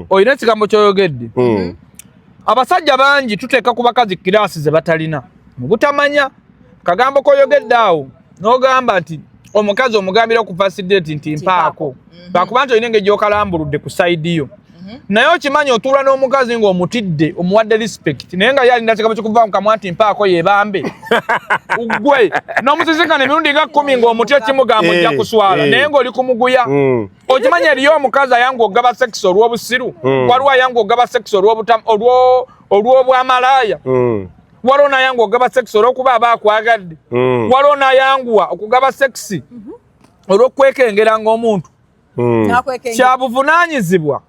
Oyina kigambo kyoyogedde. Abasajja bangi tuteeka ku bakazi kiraasi ze batalina. Mu butamanya kagambo koyogedde awo n'ogamba nti omukazi omugambira ku first date nti mpaako. Bakuba nti olina engeri gy'okalambuludde ku side yo. Naye okimanyi otuula n'omukazi ng'omutidde omuwadde respect naye nga yalina kigambo kikuva mu kamwa nti mpaako yeebambe. Ggwe n'omusisinkana emirundi nga 10 ng'omutya kimugambo ojja kuswala naye ng'oli kumuguya. Okimanyi eriyo omukazi ayangu ogaba sex olw'obusiru, waliwo ayangu ogaba sex olw'obwamalaaya, waliwo n'ayangu ogaba sex olw'okuba aba akwagadde, waliwo n'ayanguwa okugaba sex olw'okwekengera ng'omuntu. Kyabuvunaanyizibwa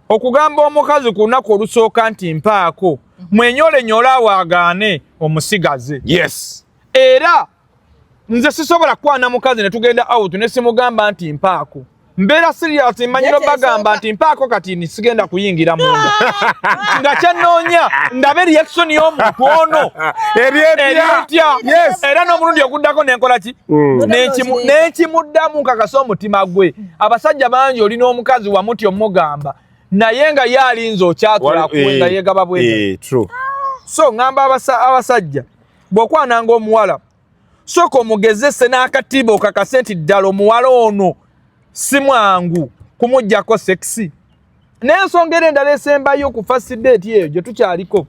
okugamba omukazi ku lunaku olusooka nti mpaako mwenyolenyola waagaane omusigaze. Yes. Era nze sisobola kwana mukazi ne tugenda out ne simugamba nti mpaako. Mbeera serious manyiro bagamba nti mpaako kati ni sigenda kuyingira munda. Nga kyenoonya ndabe reaction y'omuntu ono. Erietya. Yes. Era n'omulundi oguddako nenkola ki? N'ekimuddamu kakasa omutima gwe. Abasajja bangi olina omukazi wamuti omugamba. Naye nga yalinze okyatula kuwenga yegaba bwe. True. So ngamba abasajja bw'okwananga omuwala sooka omugezese n'akatiba okakase nti ddala omuwala ono si mwangu kumuggyako sexy. N'ensonga era endala esembayo ku first date eyo gye tukyaliko.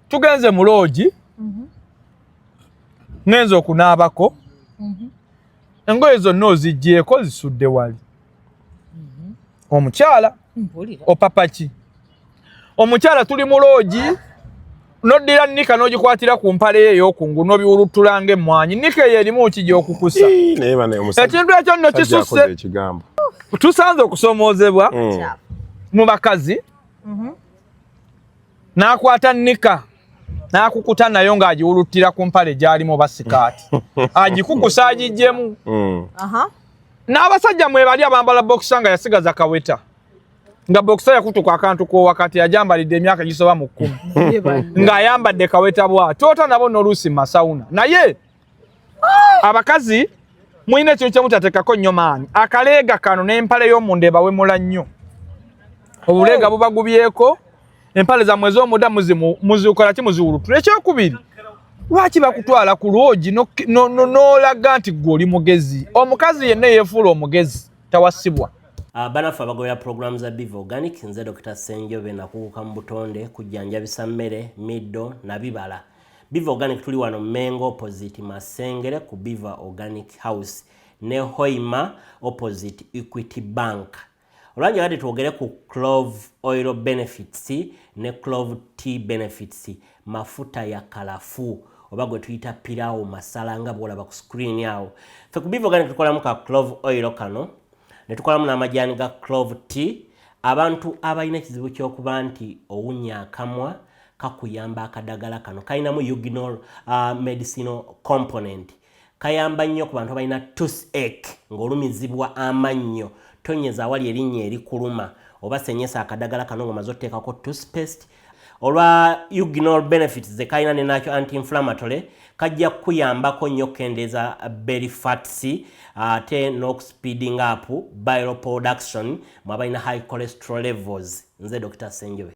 Tugenze mu loogi ngenze okunaabako engoye zonna oziggyeko zisudde wali. Omukyala opapaki omukyala tuli mu loogi noddira nika n'ogikwatira ku mpale ey'okungulu n'obiwulutulanga emmwanyi nika eyo erimu ki gy'okukusa. Ekintu ekyo nno kisusse tusanze okusomoozebwa mu bakazi n'akwata nika n'akukuta nayo ng'agiwulutira ku mpale gy'alimu basikaati agikukusa agiggyemu. N'abasajja mwe bali abambala boxer nga yasigaza kaweta nga boxer yakutuka akantu ko wakati ajambalidde emyaka gisoba mu 10 nga ayambadde kaweta bwa tota nabo n'oluusi masauna. Naye abakazi mwine ekintu kyemutateekako nnyo maanyi akaleega kano n'empale y'omunda ebawemula nnyo obuleega bubagubyeko empale zammwe ez'omunda muzikola ki muziwulutula. Ekyokubiri lwaki bakutwala ku lwogi n'olaga nti gwe oli mugezi? Omukazi yenna yeefuula omugezi tawasibwa. Banafu abagobera programu za Biva Organic nze Dr. Senjobe nakuguka mu butonde kujjanjabisa mmere middo na bibala. Biva Organic tuli wano Mengo opposite Masengere ku Biva Organic House ne Hoima opposite Equity Bank. Olwanja gadi tuogere ku clove oil benefits ne clove tea benefits mafuta ya kalafu oba gwe tuyita pilawo masala nga bwolaba ku screen yawo. Fe ku Biva Organic tukolamu ka clove oil kano ne tukolamu n'amajani ga clove tea. Abantu abalina ekizibu ky'okuba nti owunya akamwa kakuyamba akadagala kano kalinamu eugenol medicinal component kayamba nnyo ku bantu abalina toothache ng'olumizibwa amannyo tonyeza awali erinnya erikuluma oba senyesa akadagala kano ng'omaze otteekako toothpaste. Olwa eugenol benefits ze kalina ne nakyo anti-inflammatory kajja kuyambako nnyo kendeeza belly fats ate n'okuspeeding up bile production mwabalina high cholesterol levels. Nze Dr. Senjobe.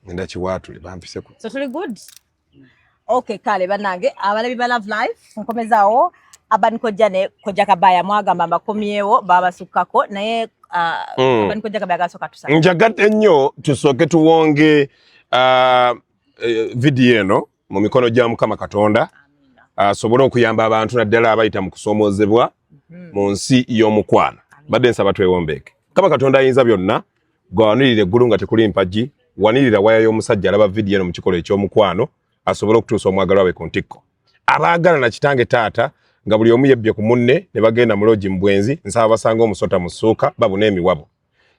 Nenda chiwatu libampise So tuli good. Okay kale banange abalabi ba Love Life nkomezaawo abaniko jane koja kabaya mwagamba makomyewo baba sukako naye abaniko jaga kabaya gasoka tusanga njagate nnyo tusoke tuwonge video eno mu mikono gya Mukama Katonda asobole okuyamba abantu naddala abayita mu kusomoozebwa mu nsi y'omukwana. Badde nsaba twewombeeke. Mukama Katonda ayinza byonna gwanirire eggulu nga tekuli mpagi wanirira waya y'omusajja alaba video eno mu kikolo eky'omukwano asobole okutuusa omwagalwa we ku ntikko. Abaagala na kitange taata nga buli omu yebbye ku munne ne bagenda mu loogi mu bwenzi nsaba basanga omusota mu ssuuka babuna emiwabo.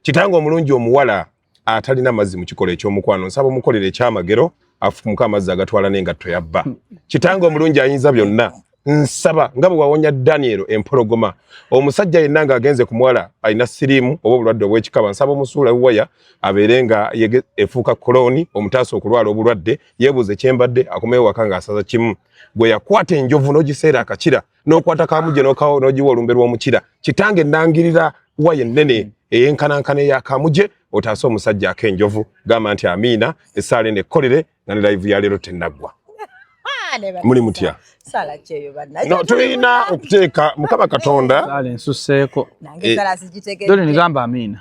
Kitange omulungi omuwala atalina amazzi mu kikola ekyomukwano nsaba omukolere ekyamagero afumuka amazzi agatwala n'engatto yabba kitange omulungi ayinza byonna nsaba nga bwe wawonya Daniel empologoma omusajja yenna ng'agenze ku mwala alina siriimu oba obulwadde obw'ekikaba nsaba omusuula waya abeere nga efuuka koloni omutaasa okulwala obulwadde yeebuuze kyembadde akomewo waka ng'asaza kimu gwe yakwata enjovu n'ogiseera akakira n'okwata kamuje n'ogiwa olumbe lw'omukira kitange nnangirira waya ennene ey'enkanankana ey'akamuje otaasa omusajja ak'enjovu gamba nti amiina essaala eno ekkolere nga ne live ya leero tennaggwa muli mutya sala cheyo bana no tulina okuteeka mukama katonda sala ensusseeko nange sala sigitegedde dole nigamba amiina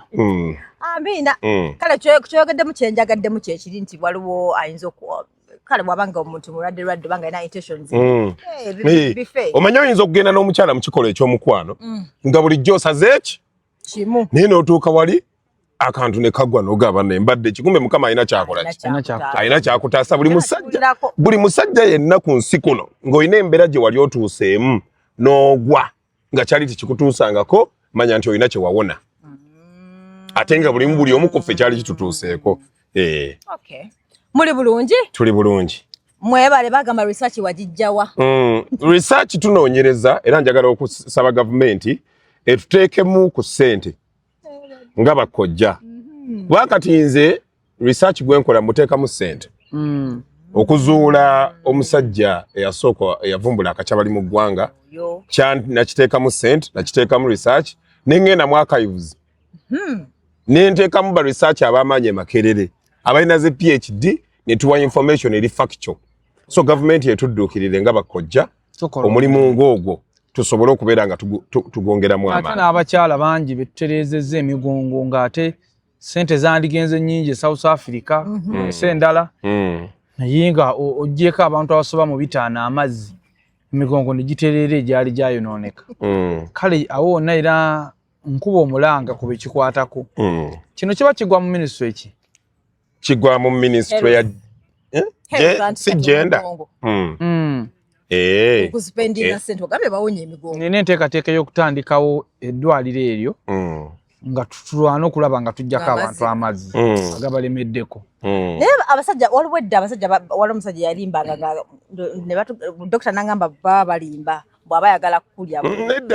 amiina kale kyogedde mu kyenjagadde mu kyekiri nti waliwo ayinza kale bwabanga omuntu mulwadde banga ina intentions omanya oyinza okugenda n'omukyala mu kikola ekyomukwano nga bulijjo osaze eki kimu naye n'otuuka wali akantu ne kagwa n'ogaba nembadde kikumbe mukama alina kyakola ki alina kyakutaasa buli musajja yenna ku nsi kuno ng'olina embeera gye wali otuuseemu n'ogwa nga kyali tekikutuusangako manya nti olina kye wawona ate nga buli omu ku ffe kyali kitutuuseeko muli bulungi tuli bulungi mwebale bagamba research wagijjawa research tunoonyereza era njagala okusaba gavumenti etuteekemu ku ssente nga bakojja wakati nze research gwenkola muteekamu ssente okuzuula omusajja eyasooka eyavumbula akakyabali mu ggwanga nakiteekamu ssente nakiteekamu research nengenda mu archives nenteekamu ba research ab'amaanyi emakerere abalina ze PhD netuwa information eri factual so government yetudduukirire nga bakojja omulimu ng'ogwo tusobole okubeera nga tugongeramu amaanyi ate n'abakyala bangi betutereezezza emigongo ng'ate sente zandigenze nnyingi South Africa endala naye nga oggyeko abantu abasoba mu 5 amazzi emigongo ne gitereera egyali gyayonooneka kale awo wonna era nkuba omulanga ku bekikwatako kino kiba kigwa mu ministry ki kigwa mu ministry ya si gender okuspendinga sente ogambe bawonye emigongo nina enteekateeka y'okutandikawo eddwaliro eryo nga tulwana okulaba nga tujjako abantu amazzi agabalemeddeko naye abasajja waliwo edda abasajja wali omusajja yalimbanga dokita nagamba baba balimba bw'aba yagala kukulya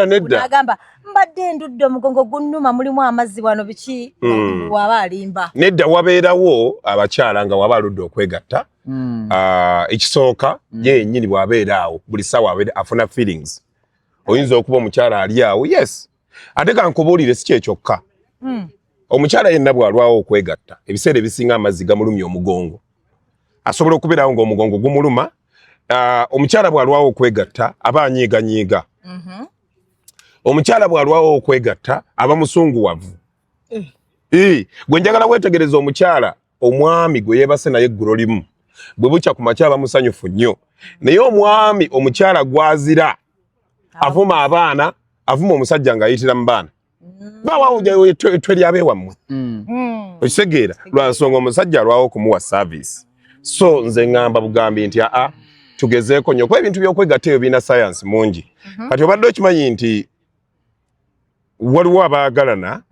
nedda agamba mbadde ndudde omugongo gunnuma mulimu amazzi wano biki bw'aba alimba nedda wabeerawo abakyala nga waba aludde okwegatta ekisooka ye yennyini bw'abeera awo buli ssaawa afuna feelings oyinza okuba omukyala ali awo yes ate kankubuulire si kyekyokka omukyala yenna bw'alwawo okwegatta ebiseera ebisinga amazzi gamulumya omugongo asobola okubeerawo ng'omugongo gumuluma omukyala bw'alwawo okwegatta aba anyiiganyiiga omukyala bw'alwawo okwegatta aba musunguwavu gwe njagala weetegereza omukyala omwami gwe yeebase naye eggulo limu bwe bukya ku makya aba musanyufu nnyo naye omwami omukyala gwazira avuma abaana avuma omusajja ng'ayitira mu baana bawawujayo tweri abeewammwe okitegeera lwansonga omusajja alwawo okumuwa service so nze ŋŋamba bugambi nti tugezeeko nnyo kuba ebintu by'okwegatta eyo birina science mungi kati obadde okimanyi nti waliwo abaagalana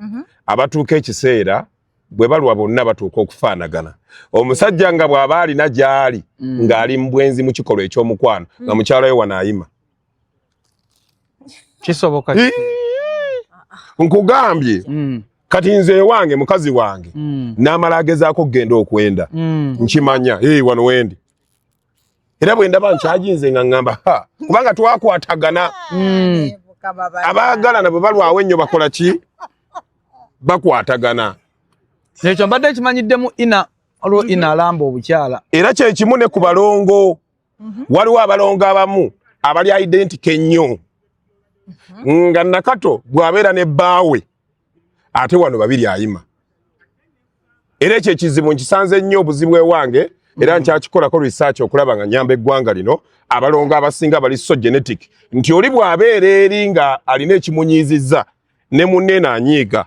abatuuka ekiseera bwe balwa bonna batuuka okufaanagana omusajja nga bw'aba alina gy'ali ng'ali mu bwenzi mu kikolwa ekyomukwano nga mukyala we wanaayima kisoboka nkugambye kati nze ewange mukazi wange n'amala agezaako okugenda okwenda nkimanya wano wendi era bwe ndaba nkyaginze nga ŋŋamba kubanga twakwatagana abaagalana bwe balwawo ennyo bakola ki bakwatagana ekyo mbadde kimanyiddemu olwo ina alamba obukyala era kyekimu ne ku balongo waliwo abalongo abamu abali identika ennyo nga nakato bw'abeera ne bbaawe ate wano babiri ayima era ekyo ekizibu nkisanze nnyo obuzibu ewange era nkyakikolako research okulaba nga nyamba eggwanga lino abalongo abasinga bali so genetic nti oli bw'abeera eri nga alina ekimunyiizizza ne munne naanyiiga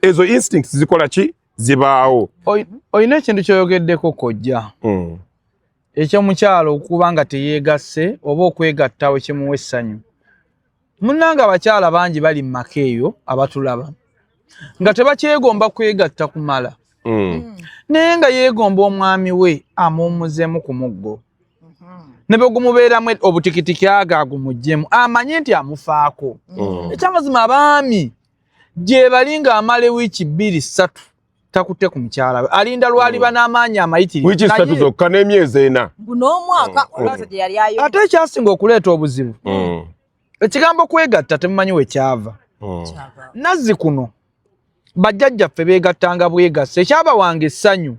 ezo instincts zikola ki zibaawo olina ekintu kyoyogeddeko kojja ekyomukyalo okuba nga teyeegasse oba okwegattawo kimuwa essanyu munnanga abakyala bangi bali mu maka eyo abatulaba nga tebakyegomba kwegatta kumala naye nga yeegomba omwami we amuwumuzemu ku muggo ne bwe gumubeeramu obutikitiki agagumugyemu amanye nti amufaako ekyamazima abaami gye bali ng'amala wiiki 2-3 takutte ku mukyala we alinda lwaliba n'amaanyi amayitirivu wiiki 3 zokka n'emyezi 4 n'omwaka olwasa gye yali ayo ate ekyasinga okuleeta obuzibu ekigambo kwegatta temumanyi we kyava nazzi kuno bajjajjaffe beegattanga bwegasse ekyabawanga essanyu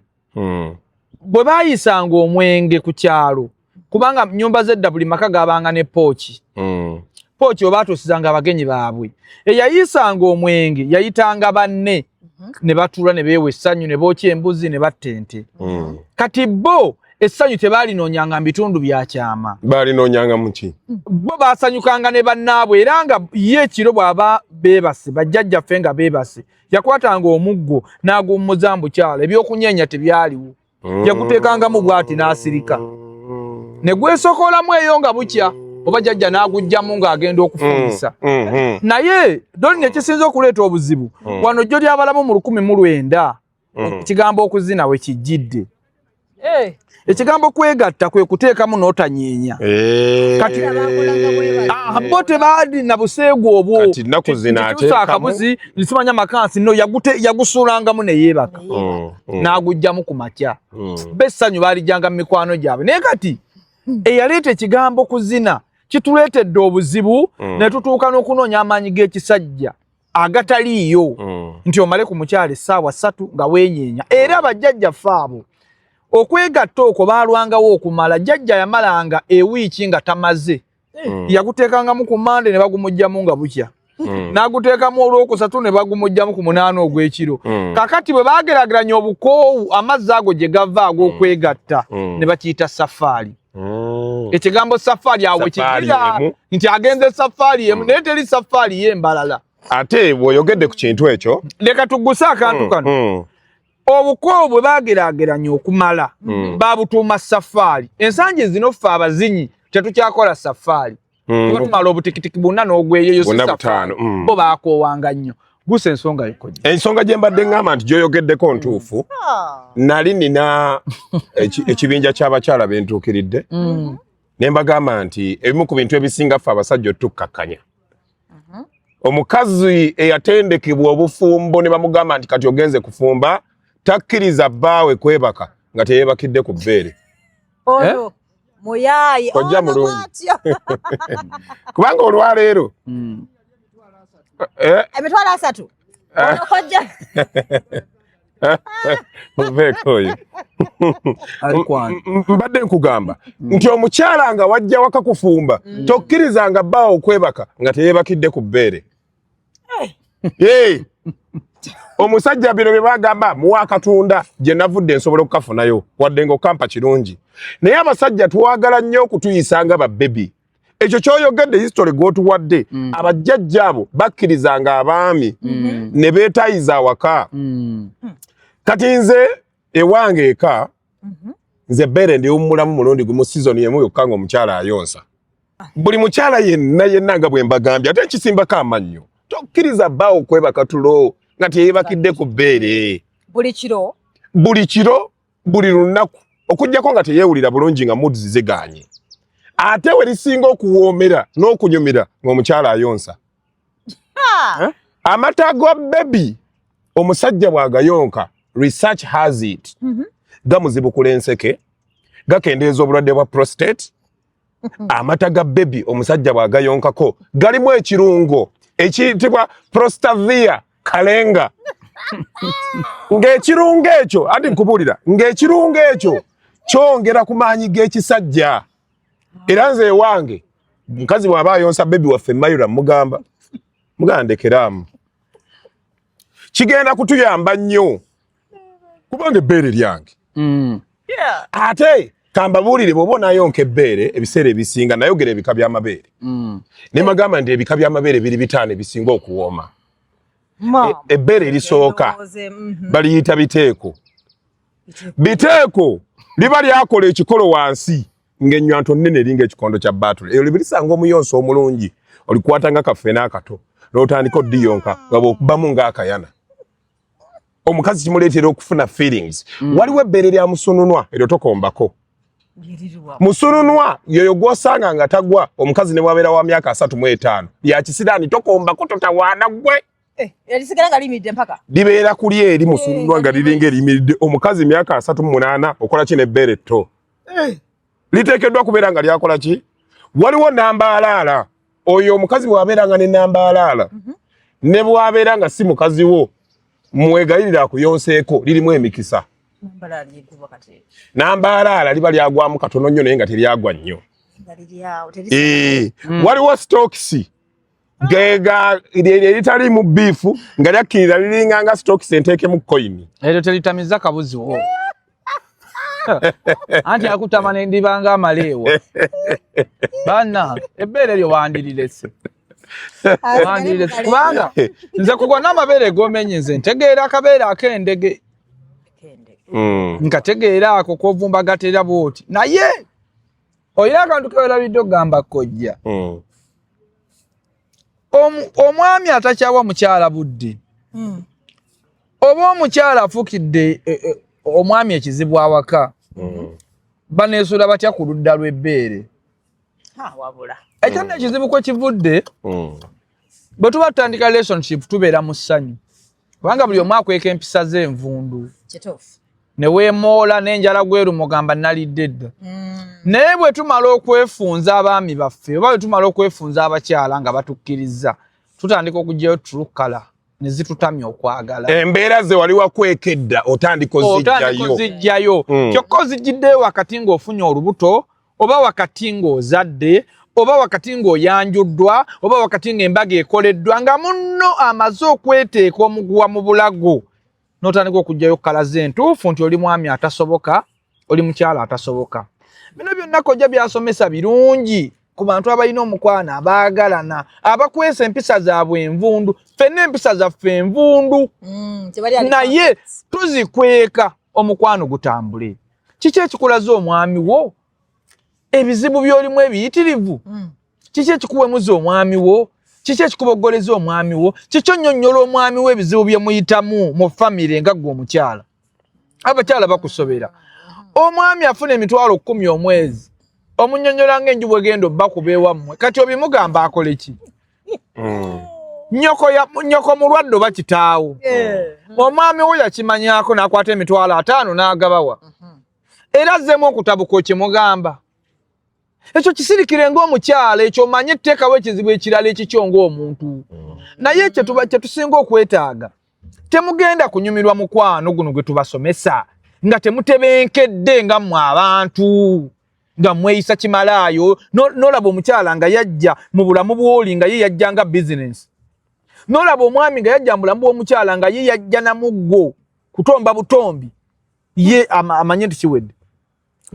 bwe baayisanga omwenge ku kyalo kubanga nyumba z'edda buli maka gabanga ne pooki oba atuusizanga abagenyi baabwe eyayisanga omwenge yayitanga banne ne batuula ne beewa essanyu ne bookya embuzi ne batta ente kati bo essanyu tebaalinoonyanga mu bitundu bya kyama baalinoonyanga mu ki bo baasanyukanga ne bannaabwe era nga ye ekiro bw'aba beebase bajjajjaffe nga beebase yakwatanga omuggo n'aguwummuza mu bukyala ebyokunyeenya tebyaliwo yaguteekangamu bw'ati n'asirika ne gwesokoolamu eyo nga bukya oba jjajja n'aguggyamu ng'agenda okufumisa naye doni ekisinza okuleeta obuzibu wano jjo lyabalamu mu 1900 ekigambo okuzina we kijjidde ekigambo kwegatta kwe kuteekamu n'otanyeenya kati bo tebaali na buseegu obwo kati nnaku zino ate akabuzi nisimanya makansi no yagusuulangamu ne yeebaka n'aguggyamu ku makya bessanyu baalijjanga mu mikwano gyabwe naye kati eyaleeta ekigambo kuzina kituleetedde obuzibu ne tutuuka n'okunoonya amaanyi g'ekisajja agataliiyo nti omale ku mukyala essaawa 3 nga weenyeenya era abajjajjaffe abo okwegatta okwo baalwangawo okumala jjajja yamalanga ewiiki nga tamaze yaguteekangamu ku Mande ne bagumuggyamu nga bukya n'aguteekamu olwokusatu ne bagumuggyamu ku 8 ogw'ekiro kakati bwe baageraageranya obukoowu amazzi ago gye gava ag'okwegatta ne bakiyita safaari ekigambo safaari awo kigira nti agenze safaari emu naye teri safaari y'embalala ate bw'oyogedde ku kintu ekyo leka tugguse akantu kano obukoowu bwe baageraageranya okumala baabutuuma safaari ensangi zino ffe abazinyi tetukyakola safaari batumala obutikitiki bonna n'ogweyeyo si safaari bo baakoowanga nnyo gusa ensonga ekoje ensonga gye mbadde ngamba nti gy'oyogeddeko ntuufu nali nina ekibinja ky'abakyala bentuukiridde ne mbagamba nti ebimu ku bintu ebisinga ffe abasajja otukkakkanya omukazi eyatendekebwa obufumbo ne bamugamba nti kati ogenze kufumba takkiriza bbaawe kwebaka nga teyeebakidde ku bbeere muyayi ojja mulungi kubanga olwaleero emitwalo 3 okojja muveekoyo mbadde nkugamba nti omukyala nga wajja waka kufumba tokkirizanga bbaawe okwebaka nga teyeebakidde ku bbeere omusajja bino bye bagamba muwa akatunda gye navudde nsobola okukafunayo wadde ng'okampa kirungi naye abasajja twagala nnyo okutuyisanga babbebi ekyo kyoyogedde history gw'otuwadde abajjajja abo bakkirizanga abaami ne beetayiza awaka kati nze ewange eka nze bbeere ndiwummulamu mulundi gumu sizoni yemu yokka ng'omukyala ayonsa buli mukyala yenna nga bwe mbagambye ate ekisimbako amannyo tokkiriza bbaawo okwebaka tulo nga teyeebakidde ku bbeere buli kiro buli lunaku okuggyako nga teyeewulira bulungi nga moods ziganye ate we lisinga okuwoomera n'okunyumira ng'omukyala ayonsa amata ga bebi omusajja bw'agayonka research has it gamuzibukula enseke gakendeeza obulwadde bwa prostate amata ga bebi omusajja bw'agayonkako galimu ekirungo ekiyitibwa prostavia kalenga ng'ekirungo ekyo ati nkubuulira ng'ekirungo ekyo kyongera ku maanyi g'ekisajja era nze ewange mukazi bw'aba ayonsa bebi waffe mayura mugamba ndekeramu kigenda kutuyamba nnyo kubanga ebbeere lyange ate kambabuulire bw'oba onayonka ebbeere ebiseera ebisinga nayogera ebika by'amabeere ne magamba nti ebika by'amabeere biri 5 ebisinga okuwooma ebbeere erisooka baliyita biteeko liba lyakola ekikolo wansi ng'ennywanto nnene eringa ekikondo kya baatule eyo libirisanga omuyonso omulungi olikwata nga kaffe n'akato n'otandika oddiyonka nga bw'okubamu ng'akayana omukazi kimuleetera okufuna feelings waliwo ebbeere lya musununwa eryo tokombako musununwa yoyo gwosanga nga tagwa omukazi ne bwabeera wa myaka 35 ya kisiraani tokombako totawaana gwe yalisigala nga limidde mpaka libeera kuli eri musununwa nga liringa erimiridde omukazi myaka 38 okola ki nebbeere tto liteekeddwa kubeera nga lyakola ki waliwo nambaalaala oyo omukazi bwabeeranga ne nambaalaala ne bwabeera nga si mukazi wo mwegayirira akuyonseeko lirimu emikisa nambaalaala liba lyagwamu katono nnyo naye nga teryagwa nnyo waliwo stokisi gega eritali mu biifu nga lyakkirira liringa nga stokisi enteeke mu koyini eryo teritamiza kabuzi wo anti akutama nendibanga amaleewo bana ebbeere lyo wandirirese kubanga nze kugona amabeere gomenyize ntegeera akabeere ak'endege nkategeera ako kovumba gatera bwoti naye oyina akantu kewerabidde okugamba kojja omwami atakyawa mukyala budde oba omukyala afukidde omwami ekizibu awaka baneesula batya ku ludda lw'ebbeere ekyo n'ekizibu kwe kivudde bwe tuba tutandika relationship tubeera mu ssanyu kubanga buli omu akweka empisa z'envundu ne weemoola n'enjala gweruma ogamba nalidde dda naye bwe tumala okwefunza abaami baffe oba bwe tumala okwefunza abakyala nga batukkiriza tutandika okugyayo tulukala ne zitutamya okwagala embeera ze wali wakwekedda otandika ozijjayo kyokka ozijjiddeyo wakati ng'ofunye olubuto oba wakati ng'ozadde oba wakati ng'oyanjuddwa oba wakati ng'embaga ekoleddwa nga munno amaze okweteeka omuguwa mu bulago n'otandika okugyayo kkala z'entuufu nti oli mwami atasoboka oli mukyala atasoboka bino byonna kojja byasomesa birungi ku bantu abalina omukwana abaagalana abakwesa empisa zaabwe envundu ffenna empisa zaffe envundu naye tuzikweka omukwano gutambule kiki ekikulaze omwami wo ebizibu by'olimu ebiyitirivu kiki ekikuwemuza omwami wo kiki ekikuboggoleza omwami wo kiki onnyonnyola omwami wo ebizibu bye muyitamu mu famire nga ggwe omukyala abakyala bakusobera omwami afuna emitwalo 10 omwezi omunnyonnyola ng'enjubu egenda obbakuba ewammwe kati obimugamba akole ki nnyoko mulwadde oba kitaawo omwami wo yakimanyaako n'akwata emitwalo 5 n'agabawa era azzeemu okutabuka okimugamba ekyo kisirikire ng'omukyala ekyo omanye etteekawo ekizibu ekirala ekikyo ng'omuntu naye kye tusinga okwetaaga temugenda kunyumirwa mukwano guno gwe tubasomesa nga temutebenkedde nga mmwe abantu nga mweyisa kimalaayo n'olaba omukyala nga yajja mu bulamu bw'oli nga ye yajja nga bizinesi n'olaba omwami nga yajja mu bulamu bw'omukyala nga ye yajja namuggo kutomba butombi ye amanye nti kiwedde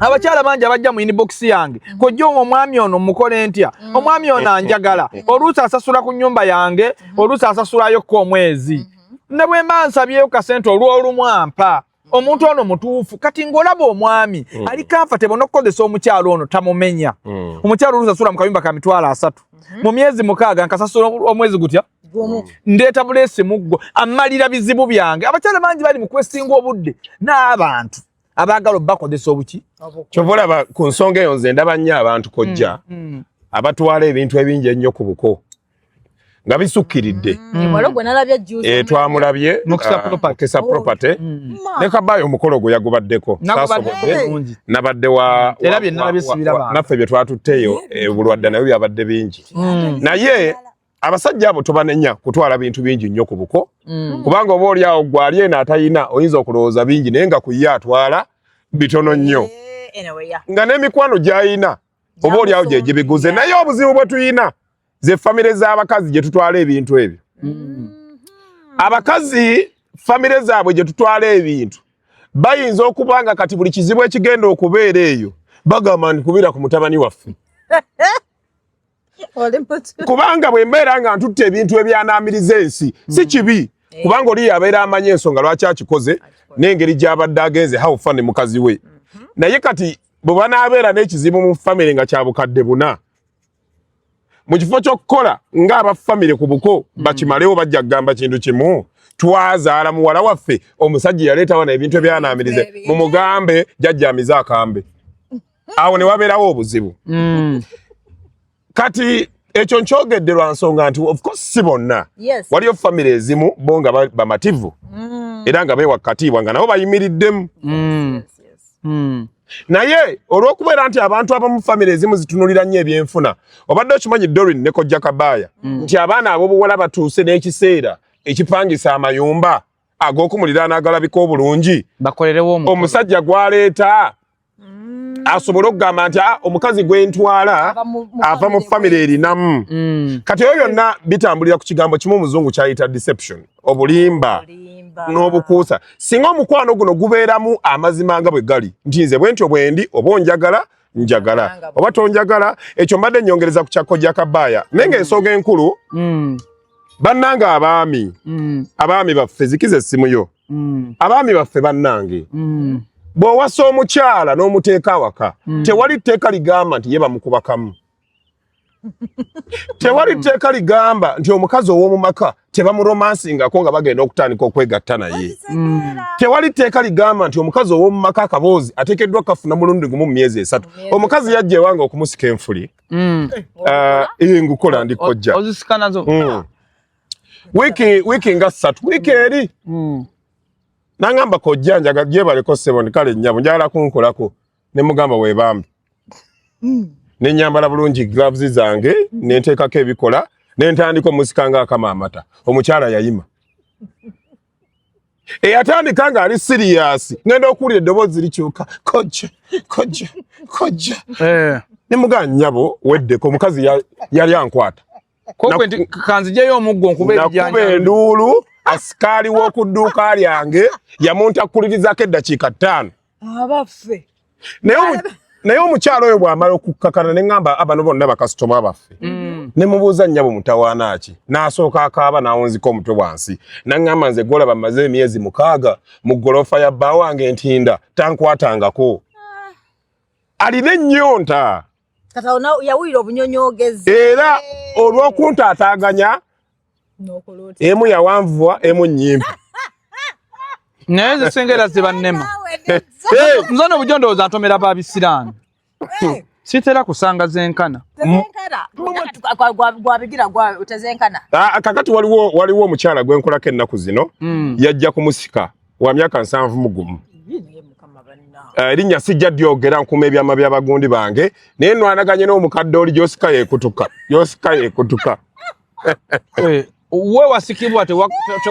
abakyala bangi abajja mu inbox yange kojja omwami ono mukole ntya omwami ono anjagala oluusi asasula ku nnyumba yange oluusi asasulayo ko omwezi ne bwe mba nsabyeyo kasente olw'olumwampa omuntu ono mutuufu kati ng'olaba omwami ali comfortable n'okukozesa omukyala ono tamumenya omukyala oluusi asasula mu kayumba ka mitwalo 3 mu myezi 6 nkasasula omwezi gutya ndeeta bulesi muggo amalira bizibu byange abakyala bangi bali mu kwesinga obudde n'abantu abaagala bakozesa obuki kyovolaba ku nsonga eyo nze ndaba nnyo abantu kojja abatwala ebintu ebingi ennyo ku buko nga bisukkiridde twamulabye Mukisa Property ne Kabayo omukolo gwe yagubaddeko nabadde naffe bye twatutteeyo bulwadde nayo byabadde bingi naye abasajja abo tobanenya kutwala bintu bingi nnyo ku buko kubanga oba oli awo gwali eno atayina oyinza okulowooza bingi naye nga ku ye atwala bitono nnyo nga n'emikwano gy'ayina oba oli awo gye gibiguze naye obuzibu bwe tuyina ze famire z'abakazi gye tutwala ebintu ebyo abakazi famire zaabwe gye tutwala ebintu bayinza okuba nga kati buli kizibu ekigenda okubeera eyo bagamba nkubira ku mutabani waffe kubanga bwe mbeera nga ntutte ebintu ebyanamiriza ensi si kibi kubanga oli yabeera amanye ensonga lwaki akikoze n'engeri gy'abadde agenze how fun mukazi we naye kati bwe banaabeera n'ekizibu mu famire nga kya bukadde buna mu kifo ky'okukola ng'abafamire ku buko bakimalewo bajja kugamba kintu kimu twazaala muwala waffe omusajja yaleeta wana ebintu ebyanaamirize mumugambe jajjamiza akambe awo ne wabeerawo obuzibu kati ekyo nkyogedde lwa nsonga nti of course si bonna waliyo famire ezimu bo nga bamativu era nga beewa katiibwa nga nabo bayimiriddemu naye olw'okubeera nti abantu abamu famire ezimu zitunulira nnyo ebyenfuna obadde okimanyi Doreen ne Kojja Kabaaya nti abaana ab'obuwala batuuse n'ekiseera ekipangisa amayumba ag'okumuliraana agalabika obulungi omusajja gwaleeta asobole okugamba nti omukazi gwentwala ava mu famire erinamu kati ebyo byonna bitambulira ku kigambo kimu omuzungu kyayita deception obulimba n'obukuusa singa omukwano guno gubeeramu amazima nga bwe gali nti nze bwentyo bwendi oba onjagala njagala oba tonjagala ekyo mbadde nnyongereza ku Kojja Kabaaya naye ng'ensonga enkulu bannange abaami baffe zikiza essimu yo abaami baffe bannange bw'owasa omukyala n'omuteeka awaka tewali tteeka ligamba nti ye bamukubakamu tewali tteeka ligamba nti omukazi ow'omu maka tebamuromansingako nga bagenda okutandika okwegatta naye tewali tteeka ligamba nti omukazi ow'omu maka akaboozi ateekeddwa kafuna mulundi gumu mu myezi 3 omukazi yajja ewange okumusika enfuli ngukola ndi Kojja wiiki nga 3 wiiki eri nangamba Kojja njaga gyebaleko ssebo ndi kale nnyabo njagala kunkolako ne mugamba weebambi ne nyambala bulungi gloves zange ne nteekako ebikola ne ntandika omusika nga akama amata omukyala yayima eyatandika nga ali serious ngenda okuwulira eddoboozi likyuka Kojja ne mugamba nnyabo weddeko omukazi yali ankwata kanzijeyo omuggo nakuba enduulu asikaali w'oku dduuka lyange yamuntakulirizaako eddakiika 5 abaffe naye omukyalo oyo bw'amala okukkakana ne ŋŋamba abano bonna bakasitoma baffe ne mubuuza nnyabo mutawaana ki n'asooka akaaba n'awunzika omutwe wansi naŋŋamba nze gwolaba mmaze emyezi 6 mu ggoloofa ya bba wange ntinda tankwatangako alina ennyonta kataona yawulira obunyonyogezi era olw'okuntaataaganya emu yawanvuwa emu nnyimpi naye ze sengera zibannema nzano obujo ndowooza ntomera babisiraani sitera kusanga zenkana gwabigira tezenkana kakati waliwo omukyala gwenkolako ennaku zino yajja kumusika wa myaka 71 erinnya sijja dyogera nkuuma ebyama by'abagundi bange naye nwanaganye n'omukadde oli gyosika yeekutuka we wasikibwa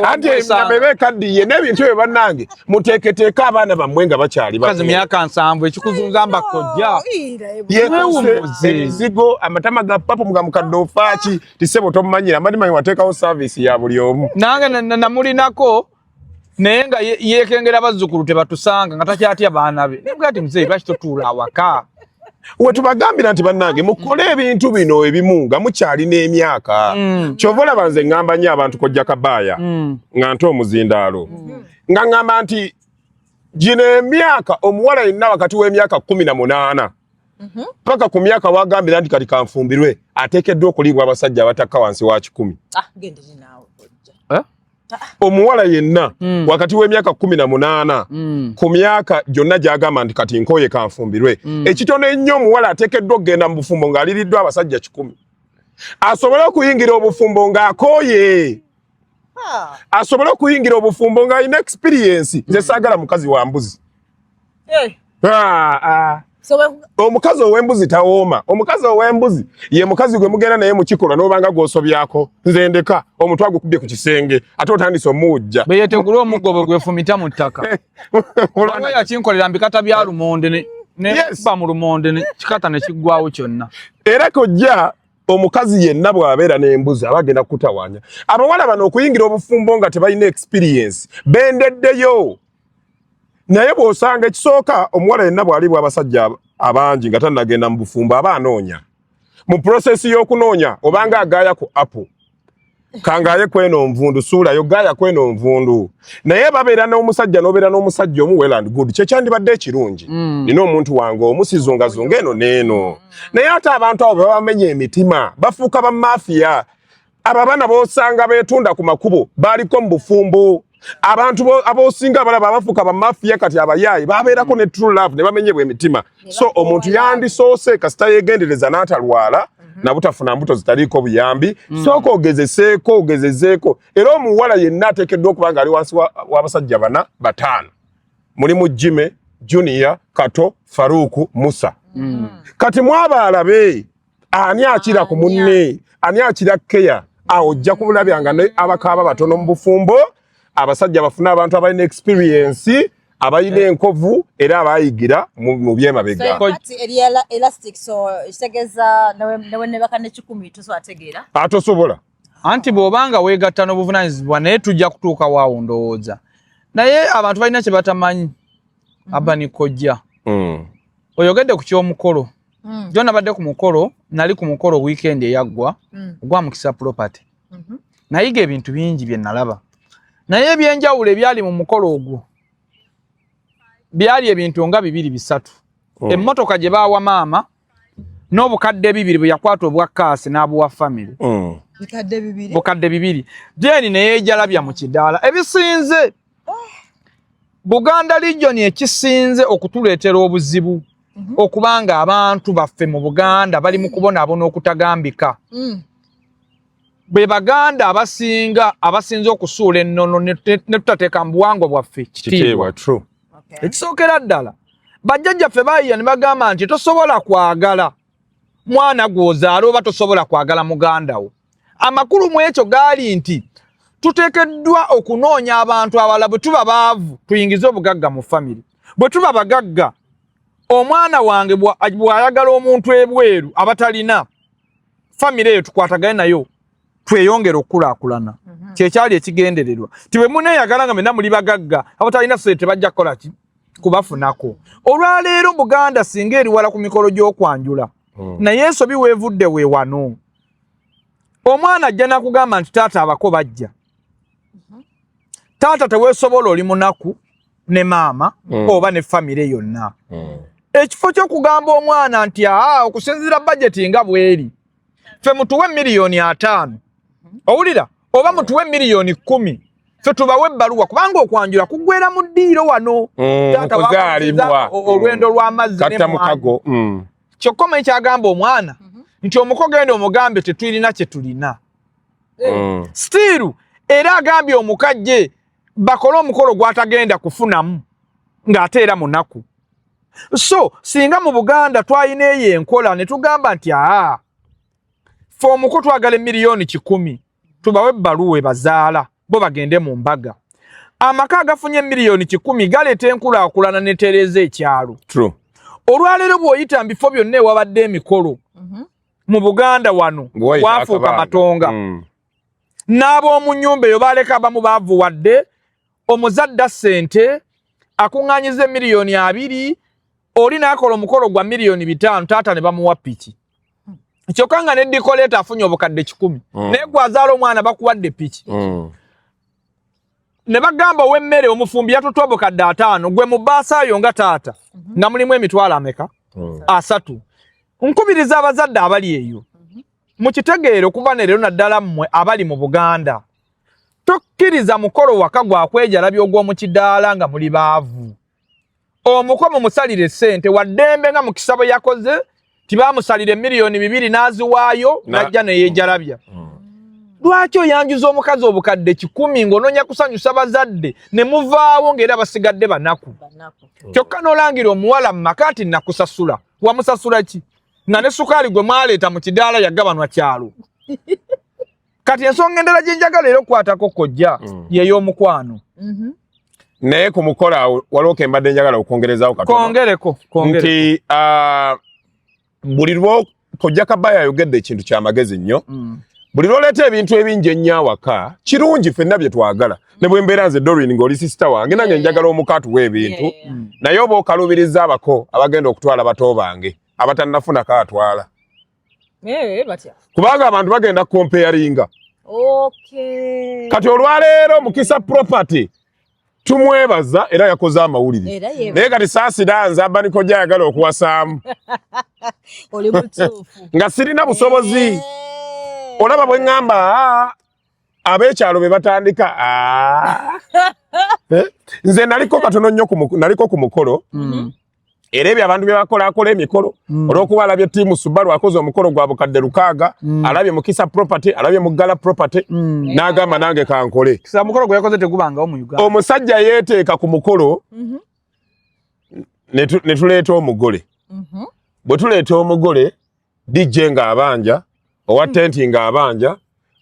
anti emyama ekaddiye n'ebintu ebyo bannange muteeketeeka abaana bammwe nga bakyali kazi myaka 7 ekikuzunza mba Kojja ebizigo amatama ga papo nga mukadde ofaaki tisebo tomumanyira amadimanyi wateekawo saavisi ya buli omu nange namulinako naye nga yeekengera bazzukulu tebatusanga nga takyatya baana be nebwe ati mzee lwaki totuula awaka we tubagambira nti bannange mukole ebintu bino ebimu nga mukyalina emyaka kyova olaba nze ŋŋamba nnyo abantu Kojja Kabaaya nga nte omuzindaalo nga ŋŋamba nti gino emyaka omuwala yenna wakati w'emyaka 18 paka ku myaka wagambira nti kati kanfumbirwe ateekeddwa okuliibwa abasajja abatakka wansi wa 10 omuwala yenna wakati w'emyaka 18 ku myaka gyonna gyagamba nti kati nkoye kanfumbirwe ekitono ennyo omuwala ateekeddwa okugenda mu bufumbo ng'aliriddwa abasajja 10 asobole okuyingira obufumbo ng'akooye asobole okuyingira obufumbo ng'alina experience nze saagala mukazi wa mbuzi omukazi ow'embuzi tawooma omukazi ow'embuzi ye mukazi gwe mugenda naye mukikola n'obanga gw'osobyako nze ndeka omutwe agukubye ku kisenge ate otandise omuwujja beyetegula omuggo gwefumita mu ttaka olwo yakinkolera mbikata bya lumonde neba mu lumonde kikata ne kiggwawo kyonna era Kojja omukazi yenna bw'abeera n'embuzi aba agenda kukutawaanya abawala bano okuyingira obufumbo nga tebalina experience bendeddeyo naye bw'osanga ekisooka omuwala yenna bw'alibwa abasajja abangi nga tannagenda mu bufumbo aba anoonya mu prosesi y'okunoonya obanga agaaya ku apple kangaye kweno nvundu suulayo gaaya kweno nvundu naye babeera n'omusajja n'obeera n'omusajja omu well and good kyekyandibadde ekirungi nina omuntu wange omusizungazunga eno n'eno naye ate abantu abo babamenya emitima bafuuka bamafiya ababana bosanga betunda ku makubo baliko mu bufumbo abantu abosinga abalaba abafuka ba mafia kati abayayi babeerako ne true love ne bamenyebwa emitima so omuntu yandi soose kasita yegendereza n'atalwala nabutafuna mbuto zitaliko buyambi soko ogezezeeko era omuwala yenna ateekeddwa okuba nga ali wansi w'abasajja bana batano mulimu Jime, Junior, Kato, Faruku, Musa kati mwabaalabe ani akira ku munne ani akira keya awo ojja kubulabyanga ne abakaaba batono mu bufumbo abasajja bafuna abantu abalina experience abayina enkovu era abayigira mu byemabega elastic so isegeza nawe ne bakane 10 tuso ategeera atosobola anti bw'obanga weegatta n'obuvunanyizibwa naye tujja kutuuka waawo ndowooza naye abantu balina kye batamanyi Abani Kojja oyogedde ku ky'omukolo jo nabadde ku mukolo nali ku mukolo weekend eyaggwa ogwa Mukisa property nayiga ebintu bingi bye nalaba naye ebyenjawulo ebyali mu mukolo ogwo byali ebintu nga 2-3 emmotoka gye baawa maama n'obukadde 2 bwe yakwata obwa kaasi n'abuwa family bukadde 2 jeni naye jalabya mu kidaala ebisinze Buganda Region ekisinze okutuleetera obuzibu okubanga abantu baffe mu Buganda bali mu kubonaabona okutagambika be Baganda abasinze okusuula ennono ne tutateeka mu buwangwa bwaffe kitiibwa true ekisookera ddala bajjajjaffe bayiya ne bagamba nti tosobola kwagala mwana gw'ozaala oba tosobola kwagala muganda wo amakulu mu ekyo gaali nti tuteekeddwa okunoonya abantu abalala bwe tuba baavu tuyingize obugagga mu family bwe tuba bagagga omwana wange bw'ayagala omuntu ebweru abatalina family eyo tukwatagane nayo tweyongera okukulaakulana kyekyali ekigendererwa ti bwe muneeyagala nga mwenna muli bagagga abatalina ssente tebajja kukola ki kubafunako olwaleero Buganda singa eri wala ku mikolo gy'okwanjula naye ensobi weevudde weewano omwana ajja nakugamba nti taata abako bajja taata teweesobola oli munaku ne maama oba ne famire yonna ekifo ky'okugamba omwana nti okusinziira budget nga bweri ffe mutuwe $5,000,000 owulira oba mutuwe $10,000,000 ffe tubawe ebbaluwa kubanga okwanjula kuggwera mu ddiiro wano okuzaalibwa olwendo lw'amazzi mukago kyokka omanyi kyagamba omwana nti omuko genda omugambe tetulina kye tulina still era agambye omukajje bakole omukolo gwatagenda kufunamu ng'ate era munaku so singa mu Buganda twalina eyo enkola ne tugamba nti ffe omuko twagala $1,000,000 tubawe ebbaluwa bazaala bo bagende mu mbaga amaka agafunye $1,000,000 galeeta enkulaakulana ne tereeza ekyalo olwaleero bw'oyita mu bifo byonna ewabadde emikolo mu Buganda wano wafuuka matonga n'ab'omu nnyumba eyo baaleka abamu baavuwadde omuzadde ssente akuŋŋaanyiza $2,000,000 oli n'akola omukolo gwa $5,000,000 taata ne bamuwa piki kyokka nga ne dikoleeta afunye obukadde 10 naye gwazaala omwana bakuwadde piki ne bagamba ow'emmere omufumbi yatuttwa obukadde 5 gwe mu baasaayo nga taata nga mulimu emitwalo ameka 3 nkubiriza abazadde abali eyo mukitegeere okuva ne leero naddala mmwe abali mu Buganda tokkiriza mukolo waka gwakwejalabya ogw'omu kidaala nga muli baavu omuko mumusalire ssente waddembe nga Mukisa bwe yakoze tibaamusalire $2,000,000 n'aziwaayo najja neyeejalabya lwaki oyanjuza omukazi obukadde 10 ng'onoonya kusanyusa bazadde ne muvaawo ng'era basigadde banaku kyokka n'olangira omuwala mu maka nti nakusasula wamusasula ki nga ne sukaali gwe mwaleeta mu kidaala yagabanwa kyalo kati ensonga endala gye njagala era okukwatako kojja y'ey'omukwano naye ku mukola waliwo ke mbadde njagala okwongerezaawo katono kwongereko nti buli lwo Kojja Kabaya ayogedde ekintu ky'amagezi nnyo buli lwoleeta ebintu ebingi ennyo awaka kirungi ffenna bye twagala ne bwe mbeera nze Doreen ng'oli sisita wange nange njagala omukaatu w'ebintu naye oba okalubiriza abako abagenda okutwala bato bange abatannafuna kaatwala kubanga abantu bagenda comparinga kati olwaleero Mukisa property tumwebaza era yakoze amawulire naye kati saasira nze Abani Kojja ayagala okuwasaamu nga sirina busobozi olaba bwe ngamba abekyalo be batandika nze naliko katono nnyo naliko ku mukolo era ebyo abantu bye bakola emikolo olw'okuba alabye ttiimu Subaru akoze omukolo gwa bukadde 600 alabye Mukisa property alabye Mugala property n'agamba nange kankole kisa mukolo gwe yakoze tegubangawo mu Uganda omusajja yeeteeka ku mukolo ne tuleeta omugole bwe tuleeta omugole DJ ng'abanja owa tenti ng'abanja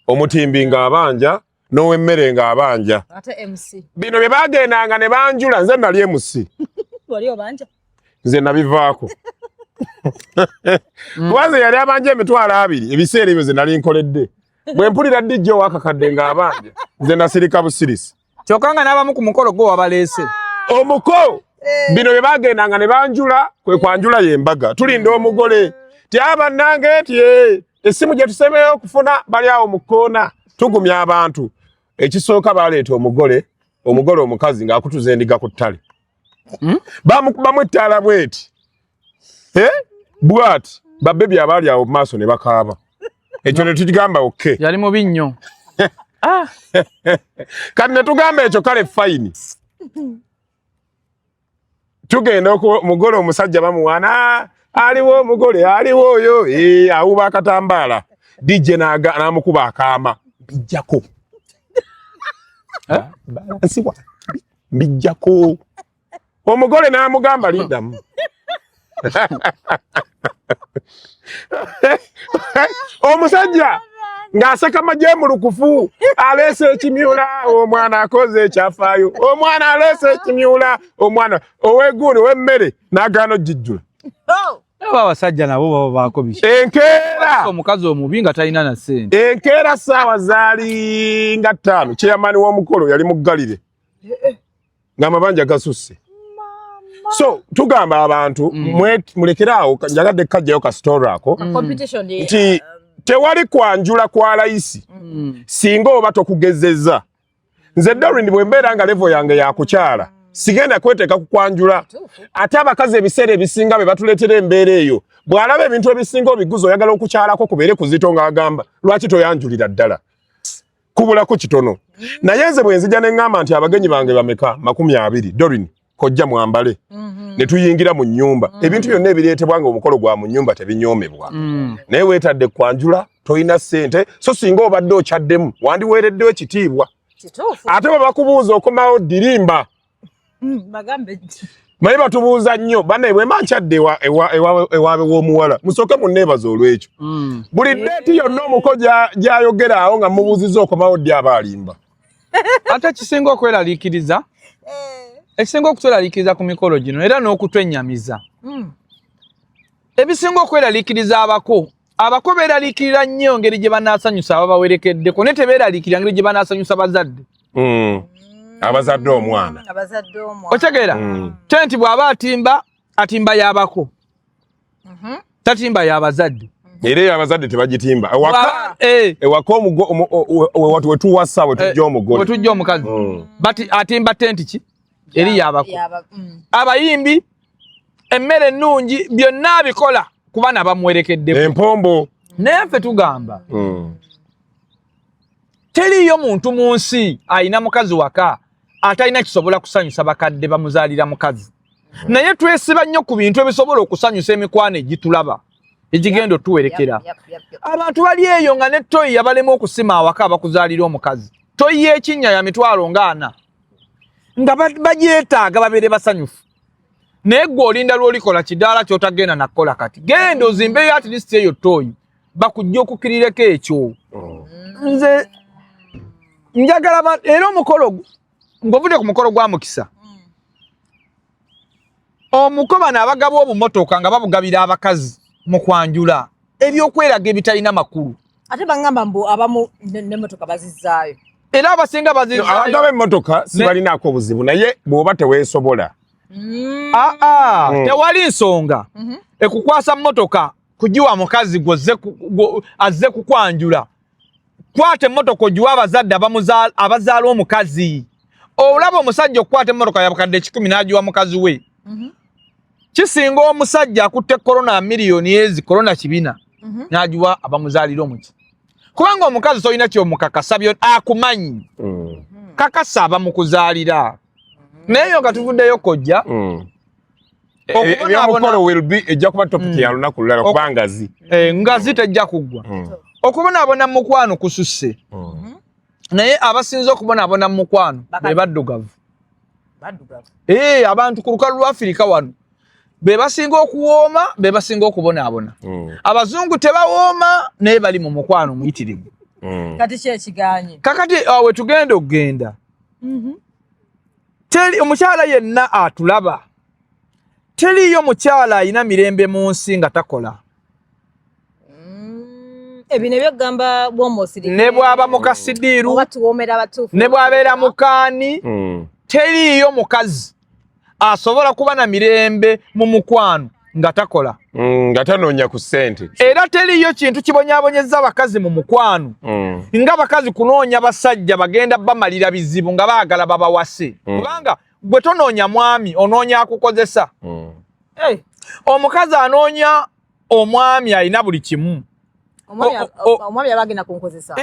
omutimbi ng'abanja n'ow'emmere ng'abanja ate MC bino bye bagendanga ne banjula nze nali MC wali obanja nze nabivaako kubanze yali abanja emitwalo 2 ebiseera ebyo ze nali nkoledde bwe mpulira DJ ow'akakadde ng'abanja nze nasirika busirisi kyokka nga n'abamu ku mukolo gwo wabaleese omukolo bino bye bagendanga ne banjula kwe kwanjula y'embaga tulinda omugole tyabannange ti essimu gye tusemeyo okufuna bali awo mu kkoona tugumya abantu ekisooka baleeta omugole omukazi ng'akutuza endiga ku ttale bamukubamu ettaala bweti bwati babbebi abaali awo mu maaso ne bakaaba ekyo ne tukigamba okke yali mubi nnyo kati ne tugamba ekyo kale fayini tugenda omugole omusajja bamuwaana aliwo omugole aliwo oyo awuba akatambaala DJ n'amukuba akaama bijjako balansiwa bijjako omugole n'amugamba liddamu omusajja ng'aseka majemulukufu aleese ekimyula omwana akoze ekyafaayo omwana aleese ekimyula omwana oweguuni ow'emmere n'agaana ogijjula aba abasajja nabo baba baako biki enkeera omukazi omubi nga talina na ssente enkeera ssaawa zaali nga 5 kyeyamaani w'omukolo yali muggalire ng'amabanja gasusse so tugamba abantu mulekeraawo njagadde kajjayo ka story ako nti tewali kwanjula kwa layisi singa oba tokugezezza nze Doreen bwe mbeera nga level yange yakukyala sigenda kweteeka ku kwanjula ate abakazi ebiseera ebisinga be batuleetera embeera eyo bw'alaba ebintu ebisinga obiguzi oyagala okukyalako kubeere kuzito ng'agamba lwaki toyanjulira ddala kubulako kitono naye nze bwe nzija ne ŋŋamba nti abagenyi bange bameka 20 Doreen kojja mwambale ne tuyingira mu nnyumba ebintu byonna ebireetebwa nga omukolo gwa mu nnyumba tebinyoomebwa naye weetadde kwanjula toyina ssente so singa obadde okyaddemu wandiweereddewo ekitiibwa ate bwe bakubuuza okomawo dirimba naye batubuuza nnyo bannaye bwe mba nkyadde ewaabe w'omuwala musooke munneebaza olw'ekyo buli ddeeti yonna omuko gy'ayogera awo nga mubuuzizza okomawo ddi aba alimba ate ekisinga okweraliikiriza ekisinga okutweraliikiriza ku mikolo gino era n'okutwennyamiza ebisinga okweraliikiriza abako beeraliikirira nnyo ngeri gye banaasanyusa ababawerekeddeko naye tebeeraliikirira ngeri gye banaasanyusa bazadde abazadde omwana otegeera tenti bw'aba atimba y'abako tatimba y'abazadde era ey'abazadde tebagitimba ewaka wetuwasa wetujja omukazi bati atimba tenti ki eri y'abako abayimbi emmere ennungi byonna abikola kuba nabamuwerekeddeko empombo naye ffe tugamba teriyo muntu mu nsi ayina mukazi waka atalina kisobola kusanyusa bakadde bamuzaalira mukazi naye twesiba nnyo ku bintu ebisobola okusanyusa emikwano egitulaba egigenda otuwerekera abantu bali eyo nga ne toyi yabalema okusima awaka abakuzaalira omukazi toyi y'ekinnya ya mitwalo nga 4 nga bagyetaaga babeere basanyufu naye gwe olinda lw'olikola kidaala ky'otagenda nakola kati genda ozimbeyo at least eyo toyi bakujja okukirireko ekyo nze njagala era omukolo ng'ovudde ku mukolo gwa Mukisa omuko bano abagaba obumotoka nga babugabira abakazi mu kwanjula ebyokweraga ebitalina makulu ate bangamba mbu abamu n'emmotoka bazizzaayo era abasinga abantu ab'emmotoka sibalinaako obuzibu naye bw'oba teweesobola tewali nsonga ekukwasa mmotoka kugiwa mukazi azze kukwanjula kwata emmotoka ogiwa abazadde abazaala omukazi olaba omusajja okukwata emmotoka yabukadde 10 n'agiwa mukazi we kisinga omusajja akutte korona miliyoni ezi korona 2 n'agiwa abamuzaalira omuki kubanga omukazi toyina kyomukakasa byo akumanyi kakasa aba mu kuzaalira naye nga tuvuddeyo kojja ebyamukolo will be ejja kuba topic ya lunaku lulala kuba ngazi ngazi tejja kuggwa okubonaabona mu mukwano kususse naye abasinze okubonaabona mu mukwano be baddugavu abantu ku lukalu lwa Afirika wano be basinga okuwooma be basinga okubonaabona abazungu tebawooma naye bali mu mukwano muyitirivu kati kyekiganye kakati awe tugenda okugenda teri omukyala yenna atulaba teriyo mukyala ayina mirembe mu nsi nga takola ebine byogamba bwomosiri ne bwaba mukasidiru batuwomera batufu ne bwabeera mukaani teriyo mukazi asobola kuba na mirembe mu mukwano nga takola nga tanoonya ku ssente era teriyo kintu kibonyaabonyeza abakazi mu mukwano nga bakazi kunoonya basajja bagenda bamalira bizibu nga baagala babawase kubanga gwe tonoonya mwami onoonya akukozesa omukazi anoonya omwami alina buli kimu omwami abagenda kunkozesa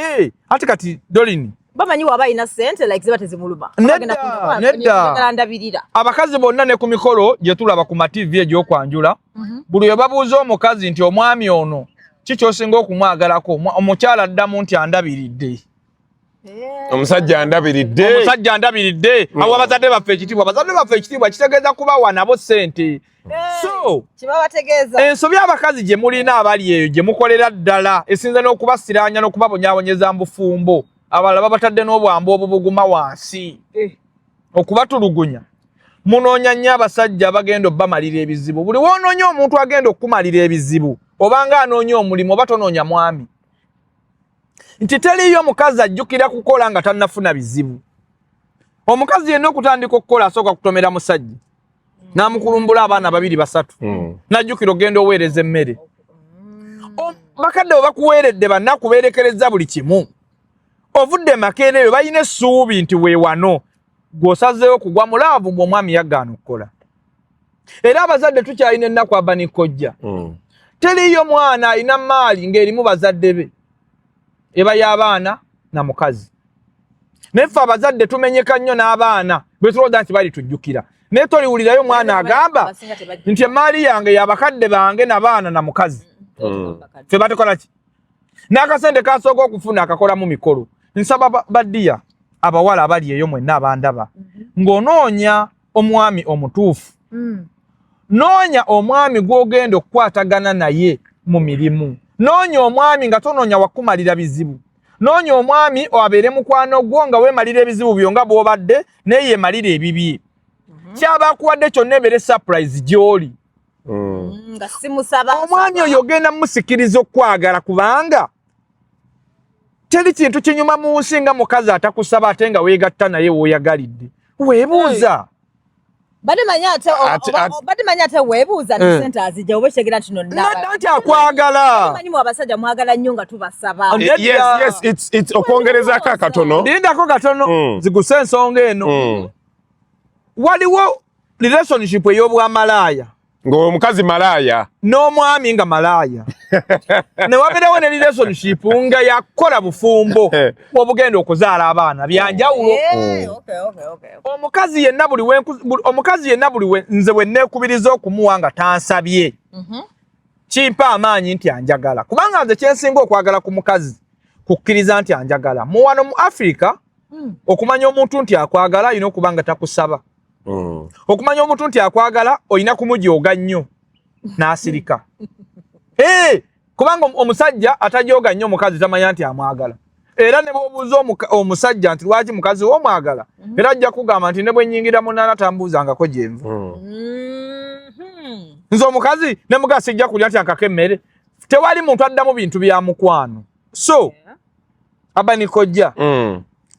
ate kati Dolini bamanyi waba ina sente like ziba tezimuluma nedda abakazi bonna ne ku mikolo gye tulaba ku mativi egy'okwanjula buli we babuuza omukazi nti omwami ono kikyosinga okumwagalako omukyala addamu nti andabiridde omusajja andabiridde awo abazadde baffe ekitiibwa kitegeeza kubawa nabo sente so ensobi abakazi gye mulina abali eyo gye mukolera ddala esinze n'okubasiraanya n'okubabonyaabonyeza mbufumbo abalala babatadde n'obwambo obubuguma wansi okubatulugunya munoonya nnyo abasajja abagenda obbamalira ebizibu buli woonoonya omuntu agenda okukumalira ebizibu obanga anoonya omulimu oba tonoonya mwami nti teriyo omukazi ajjukira kukola nga tannafuna bizibu omukazi yenna okutandika okukola asooka kutomera musajja n'amukulumbula abaana 2-3 n'ajjukira ogenda oweereza emmere bakadde bwe bakuweeredde bannakubeerekereza buli kimu ovudde makeere eyo balina essuubi nti weewano gw'osazeewo kugwa mu laavu bw'omwami yaggaana okukola era abazadde tukyalina ennaku abanikojja teriyo mwana alina maali ng'erimu bazadde be eba y'abaana na mukazi naye ffe abazadde tumenyeka nnyo n'abaana bwe tulowooza nti bali tujjukira naye toliwulirayo mwana agamba nti emaali yange y'abakadde bange na baana na mukazi ffe batekola ki n'akasente kasooka okufuna akakolamu mikolo nsaba baddiya abawala abali eyo mwenna abandaba ng'onoonya omwami omutuufu noonya omwami gw'ogenda okukwatagana naye mu mirimu noonya omwami nga tonoonya wakumalira bizibu noonya omwami abeere mukwano gwo nga weemalira ebizibu byo nga bw'obadde naye yeemalira ebibye kyaba akuwadde kyonna ebeere surprise gy'oli omwami oyo ogenda musikiriza okukwagala kubanga teri kintu kinyuma mu nsi nga mukazi atakusaba ate nga weegatta naye w'oyagalidde weebuuza badimanya ate weebuuza nti sente azijja oba ekitegeera nti nti akwagala manyimu abasajja mwagala nnyo nga tubasaba yes okwongerezaako akatono lindako katono ziguse ensonga eno waliwo relationship ey'obwamalaaya ng'omukazi malaaya n'omwami nga malaaya ne wabeerawo ne relationship nga yakola bufumbo obugenda okuzaala abaana byanjawulo omukazi yenna buli nze bwe neekubiriza okumuwa nga tansabye kimpa amaanyi nti anjagala kubanga nze kyensinga okwagala ku mukazi kukkiriza nti anjagala mu wano mu Africa okumanya omuntu nti akwagala alina okuba nga takusaba okumanya omuntu nti akwagala olina kumujooga nnyo n'asirika kubanga omusajja atajooga nnyo omukazi tamanya nti amwagala era ne bw'obuuza omusajja nti lwaki mukazi we omwagala era ajja kugamba nti ne bwe nnyingira munaana tambuuzangako gyenva nze omukazi ne mugaa sijja kulya nti ankako emmere tewali muntu addamu bintu bya mukwano so abanikojja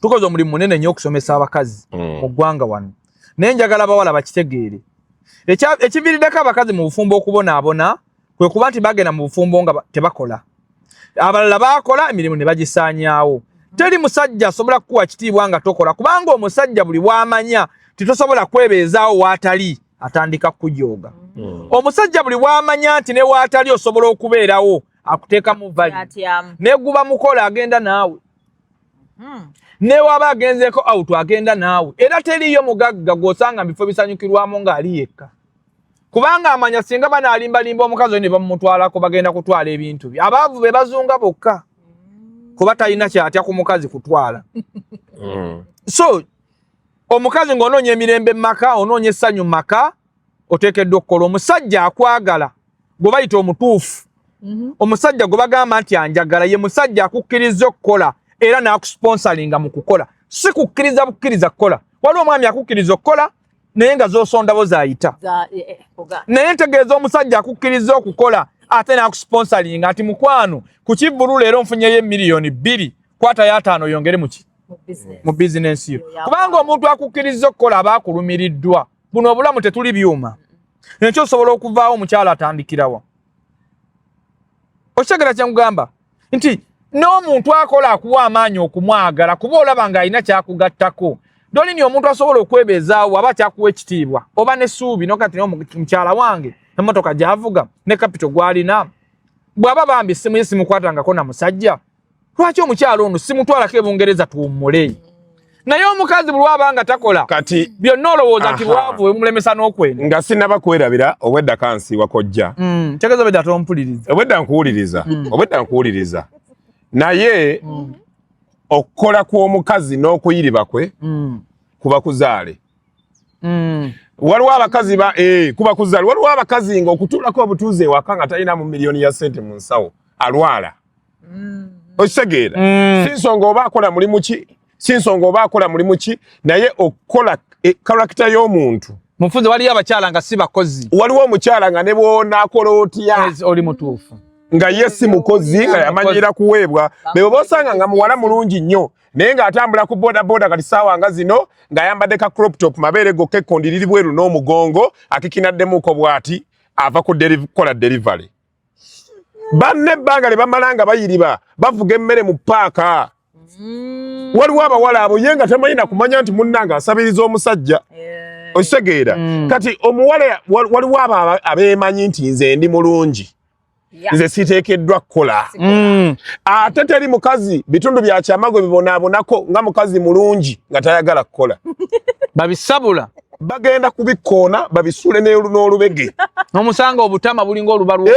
tukoze omulimu munene nnyo okusomesa abakazi mu ggwanga wano naye njagala abawala bakitegeere ekiviiriddeko abakazi mu bufumbo okubonaabona kwe kuba nti bagenda mu bufumbo nga tebakola abalala bakola emirimu ne bagisaanyaawo teri musajja asobola kukuwa kitiibwa nga tokola kubanga omusajja buli bw'amanya titosobola kwebeezaawo waatali atandika kukujooga omusajja buli bw'amanya nti ne waatali osobola okubeerawo akuteeka mu vali ne guba mukola agenda naawe ne waba agenzeeko out agenda naawe era teriyo mugagga gw'osanga mu bifo bisanyukirwamu ng'ali yekka kubanga amanya singa banaalimbalimba omukazi ne bamutwalako bagenda kutwala ebintu bye abaavu be bazunga bokka kuba talina kyatya ku mukazi kutwala so omukazi ng'onoonya emirembe maka onoonya essanyu maka oteekeddwa okukola omusajja akwagala gwe bayita omutuufu omusajja gwe bagamba nti anjagala ye musajja akukkiriza okukola era n'akusponsalinga mu kukola si kukkiriza bukkiriza kukola waliwo omwami akukkiriza okukola naye nga z'osondabo z'ayita naye ntegeeza omusajja akukkiriza okukola ate n'akusponsalinga nti mukwano ku kivvulu leero nfunyeyo $2,000,000 kwatayo 5 yongere mu bizinensi yo kubanga omuntu akukkiriza okukola aba akulumiriddwa buno obulamu tetuli byuma ekyo osobola okuvaawo omukyala atandikirawa okitegeera kye nkugamba nti n'omuntu akola akuwa amaanyi okumwagala kuba olaba ng'alina kyakugattako dolini omuntu asobola okwebeezaawo aba kyakuwa ekitiibwa oba n'essuubi nokati mukyala wange emmotoka gy'avuga ne kapito gw'alina bw'aba bambi essimu ye simukwatangako na musajja lwaki omukyala ono simutwalako ebungereza tuwummule naye omukazi buli wabanga takola kati byonna olowooza nti bwavu wemulemesa n'okwenda nga sinaba kwerabira obwedda kansi wakojja tegeeza obwedda tompuliriza obwedda nkuwuliriza naye okukola kw'omukazi n'okuyiriba kwe kuba kuzaale waliwo abakazi kuba kuzaale waliwo abakazi nga okutuulako obutuuze ewaka nga talina mu miliyoni ya sente mu nsawo alwala okitegeera si nsonga oba akola mulimu ki si nsonga oba akola mulimu ki naye okukola karakita y'omuntu mufunze waliyo abakyala nga si bakozi waliwo omukyala nga ne bw'onaakola otya oli mutuufu nga ye si mukozi nga yamanyira kuweebwa be oba osanga nga muwala mulungi nnyo naye ng'atambula ku bodaboda kati saawa nga zino ng'ayambadde ka crop top mabeere gokka ekkondi liri bweru n'omugongo akikinaddemuko bw'ati ava kukola delivery banne ebbanga lye bamala nga bayiriba bavuga emmere mu paaka waliwo abawala abo ye nga tamanyi na kumanya nti munnanga asabiriza omusajja okitegeera kati omuwala waliwo abo abeemanyi nti nze ndi mulungi nze siteekeddwa kukola ate teri mukazi bitundu bya kyamago bibonaabonako nga mukazi mulungi nga tayagala kukola babisabula bagenda kubikoona babisule n'olubege n'omusanga obutama bulinga olubalu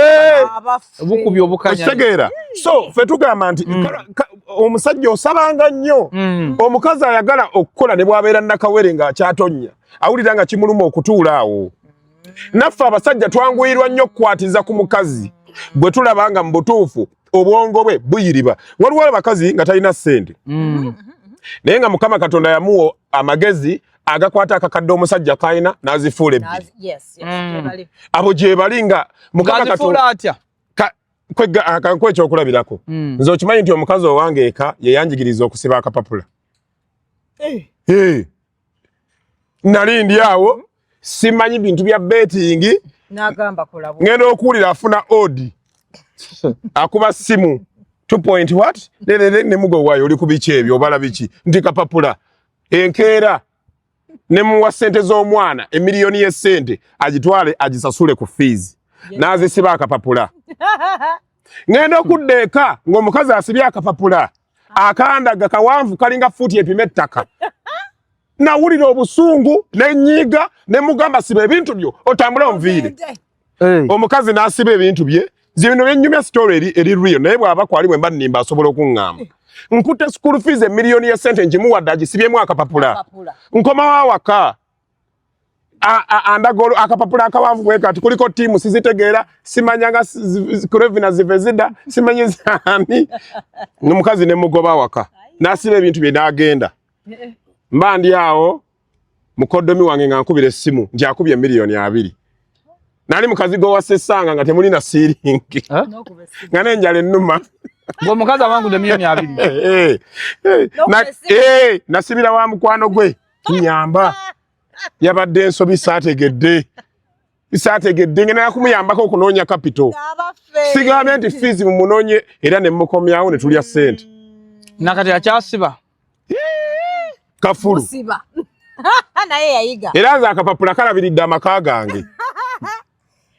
obukubye obukanya okitegeera so fe tugamba nti omusajja osabanga nnyo omukazi ayagala okukola ne bw'abeera nakawere ng'akyatonya awulira nga kimuluma okutuula awo naffe abasajja twanguyirwa nnyo okukwatiza ku mukazi gwe tulabanga mu butuufu obwongo bwe buyiriba waliwo abakazi nga talina ssente naye nga Mukama Katonda yamuwa amagezi agakwata akakadde omusajja kayina n'azifuula ebbiri abo gye bali nga Mukama Katonda kankwe ekyokulabirako nze okimanyi nti omukazi owange eka yeyanjigiriza okusiba akapapula nali ndi awo simanyi bintu bya betting n'agamba kolabo ngenda okuwulira afuna odi akuba simu 2 what ne mugo wayo oli kubiki ebyo obala biki ndi kapapula enkeera ne muwa sente z'omwana emiliyoni y'essente agitwale agisasule ku fees n'azisiba akapapula ngenda okuddeeka ng'omukazi asibye akapapula akandaga kawanvu kalinga fuuti epima ettaka nawulira obusungu n'ennyiga ne mugamba siba ebintu byo otambula onviire omukazi n'asiba ebintu bye zino byennyumya story eri real naye bw'aba kwali bwe mba nnimba asobola okuŋŋamba nkutte school fees emiliyoni ya sente ngimuwadde agisibyemu akapapula nkomawo awaka andagolo akapapula akawanvu bwe kati kuliko tiimu sizitegeera simanyanga kurevina zive zida simanyi zani n'omukazi ne mugoba awaka n'asiba ebintu bye n'agenda mba ndi awo mukoddomi wange nga nkubira essimu nti akubye $2,000,000 nali mukazi go wasesanga nga temulina siiringi nga n'enjala ennuma ng'omukazi awangudde $2,000,000 nasibira wa mukwano gwe kinyamba yabadde ensobi saategedde ngenda kumuyambako okunoonya kapito sigambye nti fees mumunoonye era ne mukomyawo ne tulya ssente nakati akyasiba kafulu naye yayiga era nze akapapula kalabiridde amaka gange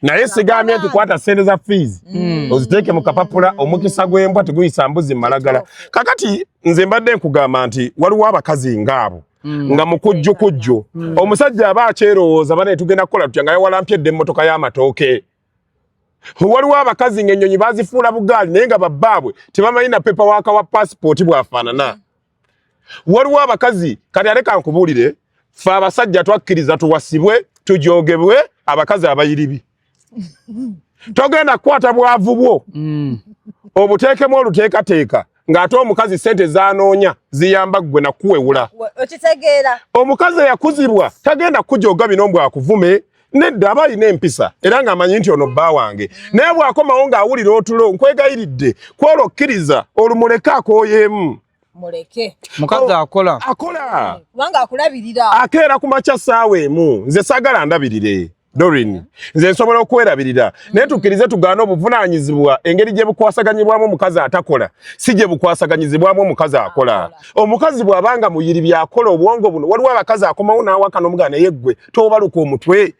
naye sigamye nti kwata sente za fees oziteeke mu kapapula omukisa gw'embwa teguyisa mbuzi malagala. Kakati nze mbadde nkugamba nti waliwo abakazi ngaabo nga mukujjukujju omusajja aba akyerowooza bane tugenda kukola tutya nga yawalampyedde emmotoka y'amatooke. Waliwo abakazi ng'ennyonyi bazifuula bugaali naye nga babbaabwe tebamanyi na pepa waaka wa passport bwafaanana. Waliwo abakazi kati aleka nkubuulire ffe abasajja twakkiriza tuwasibwe tujoogebwe abakazi abayiribi. Togenda kukwata bwavu bwo obuteekemu oluteekateeka ng'ate omukazi sente zanoonya ziyamba ggwe nakuwewula. Okitegeera Omukazi eyakuzibwa tagenda kujooga bino bwakuvume nedda aba alina empisa era ng'amanyi nti ono bba wange naye bw'akomawo ng'awulira otulo nkwegayiridde kwolwo okkiriza olumuleke akooyeemu. muleke mukazi akola kubanga akulabirira akeera ku makya ssaawa emu. Nze saagala ndabirire Doreen, nze nsobola okwerabirira naye tukkirize tugaana obuvunaanyizibwa engeri gye bukwasaganyibwamu omukazi atakola si gye bukwasaganyizibwamu omukazi akola. Omukazi bw'abanga muyiri byakola obwongo buno waliwo abakazi akomawo n'awaka n'omugaana naye ggwe tobaluka omutwe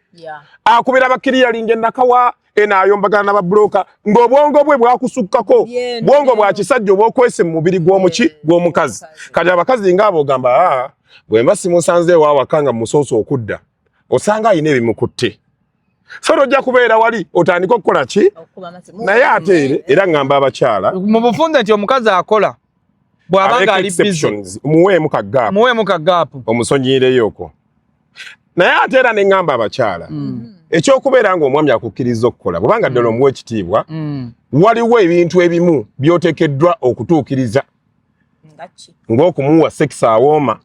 akubira bakiriyalinga ennakawa enayombagana n'ababulooka ng'obwongo bwe bwakusukkako bwongo bwa kisajja oba okwese mu mubiri gw'omukazi. Kati abakazi ng'abo ogamba bwe mba simusanze ewaawaka nga musoosa okudda osanga alina ebimukutte. So tojja kubeera wali otandika okukola ki naye ate era ngamba abakyala mu bufunze nti omukazi akola bw'abanga ali busy muweemu kagaapu omusonyiireyoko. Naye ate era ne ngamba abakyala ekyokubeera ng'omwami akukkiriza okukola bw'obanga ddala omuwa ekitiibwa waliwo ebintu ebimu by'oteekeddwa okutuukiriza ng'okumuwa sekisi awooma.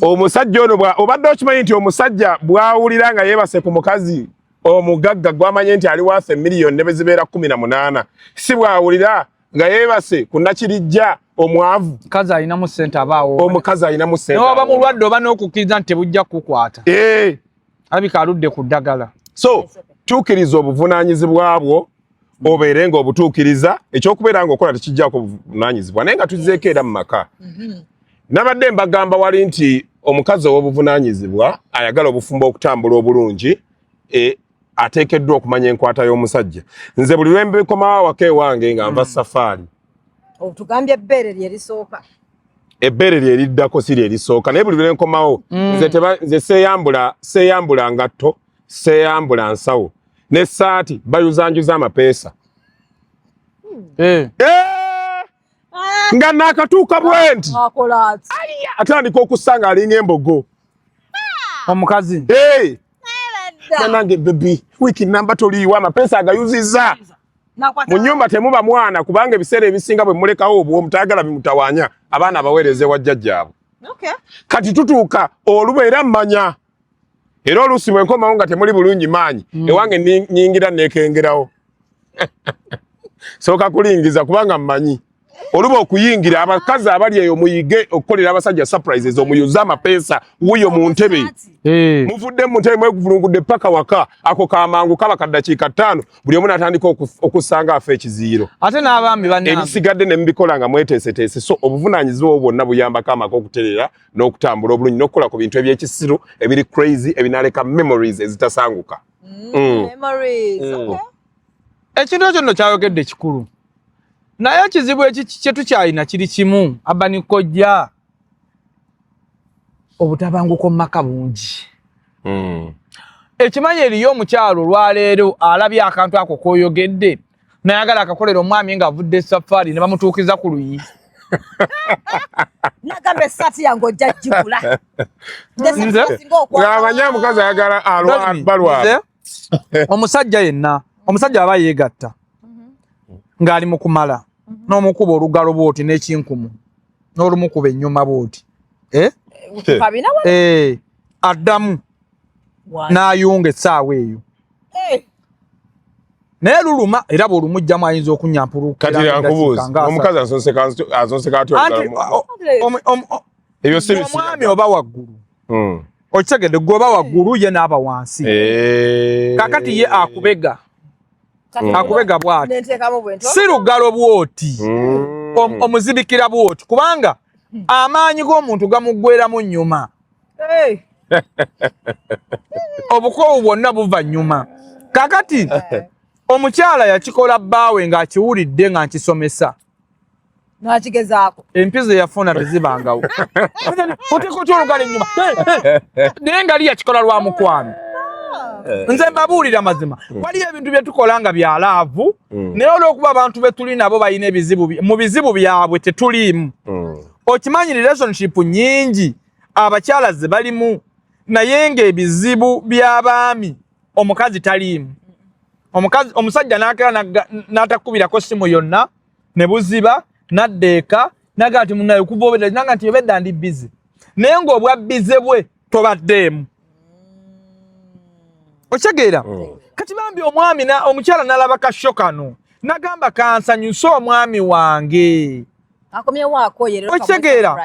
Omusajja ono obadde okimanyi nti omusajja bw'awulira nga yeebase ku mukazi omugagga gw'amanye nti ali waafe miliyoni ne bezibeera 18 si bw'awulira nga yeebase ku nakirijja omwavu omukazi alinamu ssente abaawo omukazi alinamu ssente n'oba mulwadde oba n'okukkiriza nti tebujja kukwata alabika aludde ku ddagala. So tuukiriza obuvunaanyizibwa bwo obeere ng'obutuukiriza ekyokubeera ng'okola tekijjaako obuvunaanyizibwa naye nga tuzizeeko era mu maka. Nabadde mbagamba wali nti omukazi ow'obuvunaanyizibwa ayagala obufumbo okutambula obulungi ateekeddwa okumanya enkwata y'omusajja. Nze buli lwe mbikomawo awaka ewange nga nva safaari tugambye ebbeere lye lisooka ebbeere lye liddako si lye lisooka naye buli lwe nkomawo nze seeyambula ngatto seeyambula nsawo n'essaati bayuzanjuza amapeesa nga naakatuuka bwenti atandika okusanga alinga embogo omukazi nange bebi wiiki namba toliiwa amapeesa agayuzizza mu nnyumba temuba mwana kubanga ebiseera ebisinga bwe mulekawo obwo mutayagala bimutawaanya abaana abaweereze wa jjajjaabwe. Kati tutuuka oluba era mmanya era oluusi bwe nkomawo nga temuli bulungi maanyi ewange nyingira neekengerawo sooka kulingiza kubanga mmanyi oluba okuyingira abakazi abali eyo muyige okukolera abasajja surprises omuyuze amapeesa wuyo mu ntebe muvudde mu ntebe mwekuvulungudde paka waka ako kamangu kaba kaddakiika 5 buli omu natandika okusanga afa ekiziiro ate n'abaami bannange ebisigadde ne mubikola nga mweteeseteese. So obuvunaanyizibwa bwonna buyambako amaka okuterera n'okutambula obulungi n'okukola ku bintu ebyekisiru ebiri crazy ebinaaleka memories ezitasanguka. Ekintu ekyo nno kyayogedde kikulu naye ekizibu kye tukyalina kiri kimu abanikojja obutabanguko mu maka bungi. Ekimanyi eriyo omukyalo olwaleero alabye akantu ako k'oyogedde nayagala akakolera omwami ng'avudde safaari ne bamutuukiza ku luyi nagambe essaati yange ojja gigula ng'amanyi omukazi ayagala balwala omusajja yenna omusajja aba yeegatta ng'ali mu kumala n'omukuba olugalo bwoti n'ekinkumu n'olumukuba ennyuma bwoti addamu n'ayunga essaawa eyo naye luluma era bw'olumugjamu ayinza okunnyampulukaomukazi azonseka omwami oba waggulu okitegedde gwe oba waggulu ye n'aba wansi kakati ye akubega bwati si lugalo bwoti omuzibikira bwoti kubanga amaanyi g'omuntu gamuggweramu nnyuma Obukoowu bwonna buva nnyuma. Kakati omukyala yakikola bbaawe ng'akiwulidde nga nkisomesa. N'akigezaako. Empizo yafuna tezibangawo. Oteeka otya olugalo ennyuma? Naye nga yakikola lwa mukwano. Nze mbabuulira mazima. Waliyo ebintu bye tukola nga bya laavu, naye olw'okuba abantu be tuli nabo balina ebizibu, mu bizibu byabwe tetuliimu. Okimanyi relationship nnyingi abakyala ze balimu, naye ng'ebizibu by'abaami omukazi taliimu. Omusajja n'akera n'atakubirako simu yonna, ne buziba, n'addeeka, naga ati munnaye kuva obedda, naga nti obedda ndi busy. Naye ng'obwa bize bwe tobaddeemu. Okitegera? Kati bambi omwami omukyala n'alaba kasho kano, n'agamba kansanyuse omwami wange. Akomyewaako ye lero Okitegera?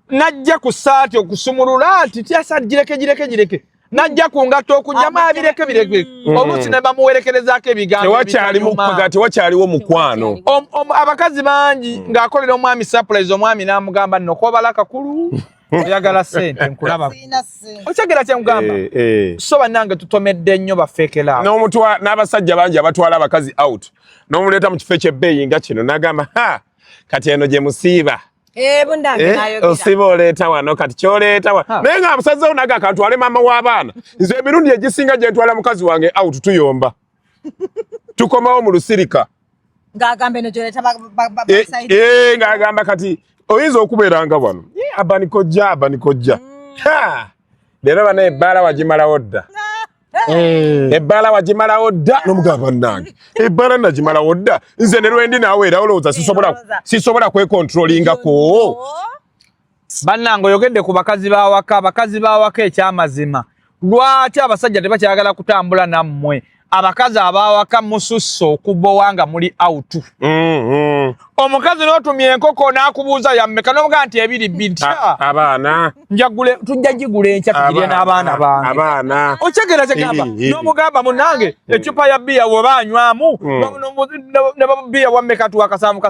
Najja ku ssaati okusumulula ati tyasa gireke. Najja ku ngatto okujjama bireke. Oluusi ne bamuwerekerezaako ebigambo. Tewakyaliwo mukwano. Abakazi bangi ng'akolera omwami surprise, omwami n'amugamba nno kobala kakulu. Oyagala ssente nkulaba. Okitegera kye nkugamba? So bannange tutomedde nnyo bafeekera. N'abasajja bangi abatwala abakazi out. N'omuleeta mu kifo ky'ebbeeyi nga kino n'agamba kati eno gye musiiba. Bundange n'ayogera. Osiba oleeta wano kati ky'oleeta wano. Naye nga amusazeewo naga kantwale maama w'abaana. Nze emirundi egisinga gye ntwala mukazi wange out tuyomba. Tukomawo mu lusirika. Ng'agamba eno gy'oleeta ng'agamba kati oyinza okubeeranga wano. Abanikojja. Leero bana ebbaala wagimalawo dda. Ebbaala wagimalawo dda n'omugamba nange. Ebbaala nagimalawo dda. Nze ne lwendi naawe era olowooza sisobola kwekontrolingako. Bannange oyogedde ku bakazi b'awaka ekyamazima. Lwaki abasajja tebakyagala kutambula nammwe? Abakazi abawaka mususse okubowanga muli out. Omukazi n'otumya enkoko n'akubuuza yammeka n'omugaa nti ebiri bbitya. Abaana. Tujja gigula enkya tugirye n'abaana bange. Abaana. Okyegera kyegamba n'omugamba munnange ecupa ya bbiya bw'oba anywamu ne bbiya wammeka tuwa kasamu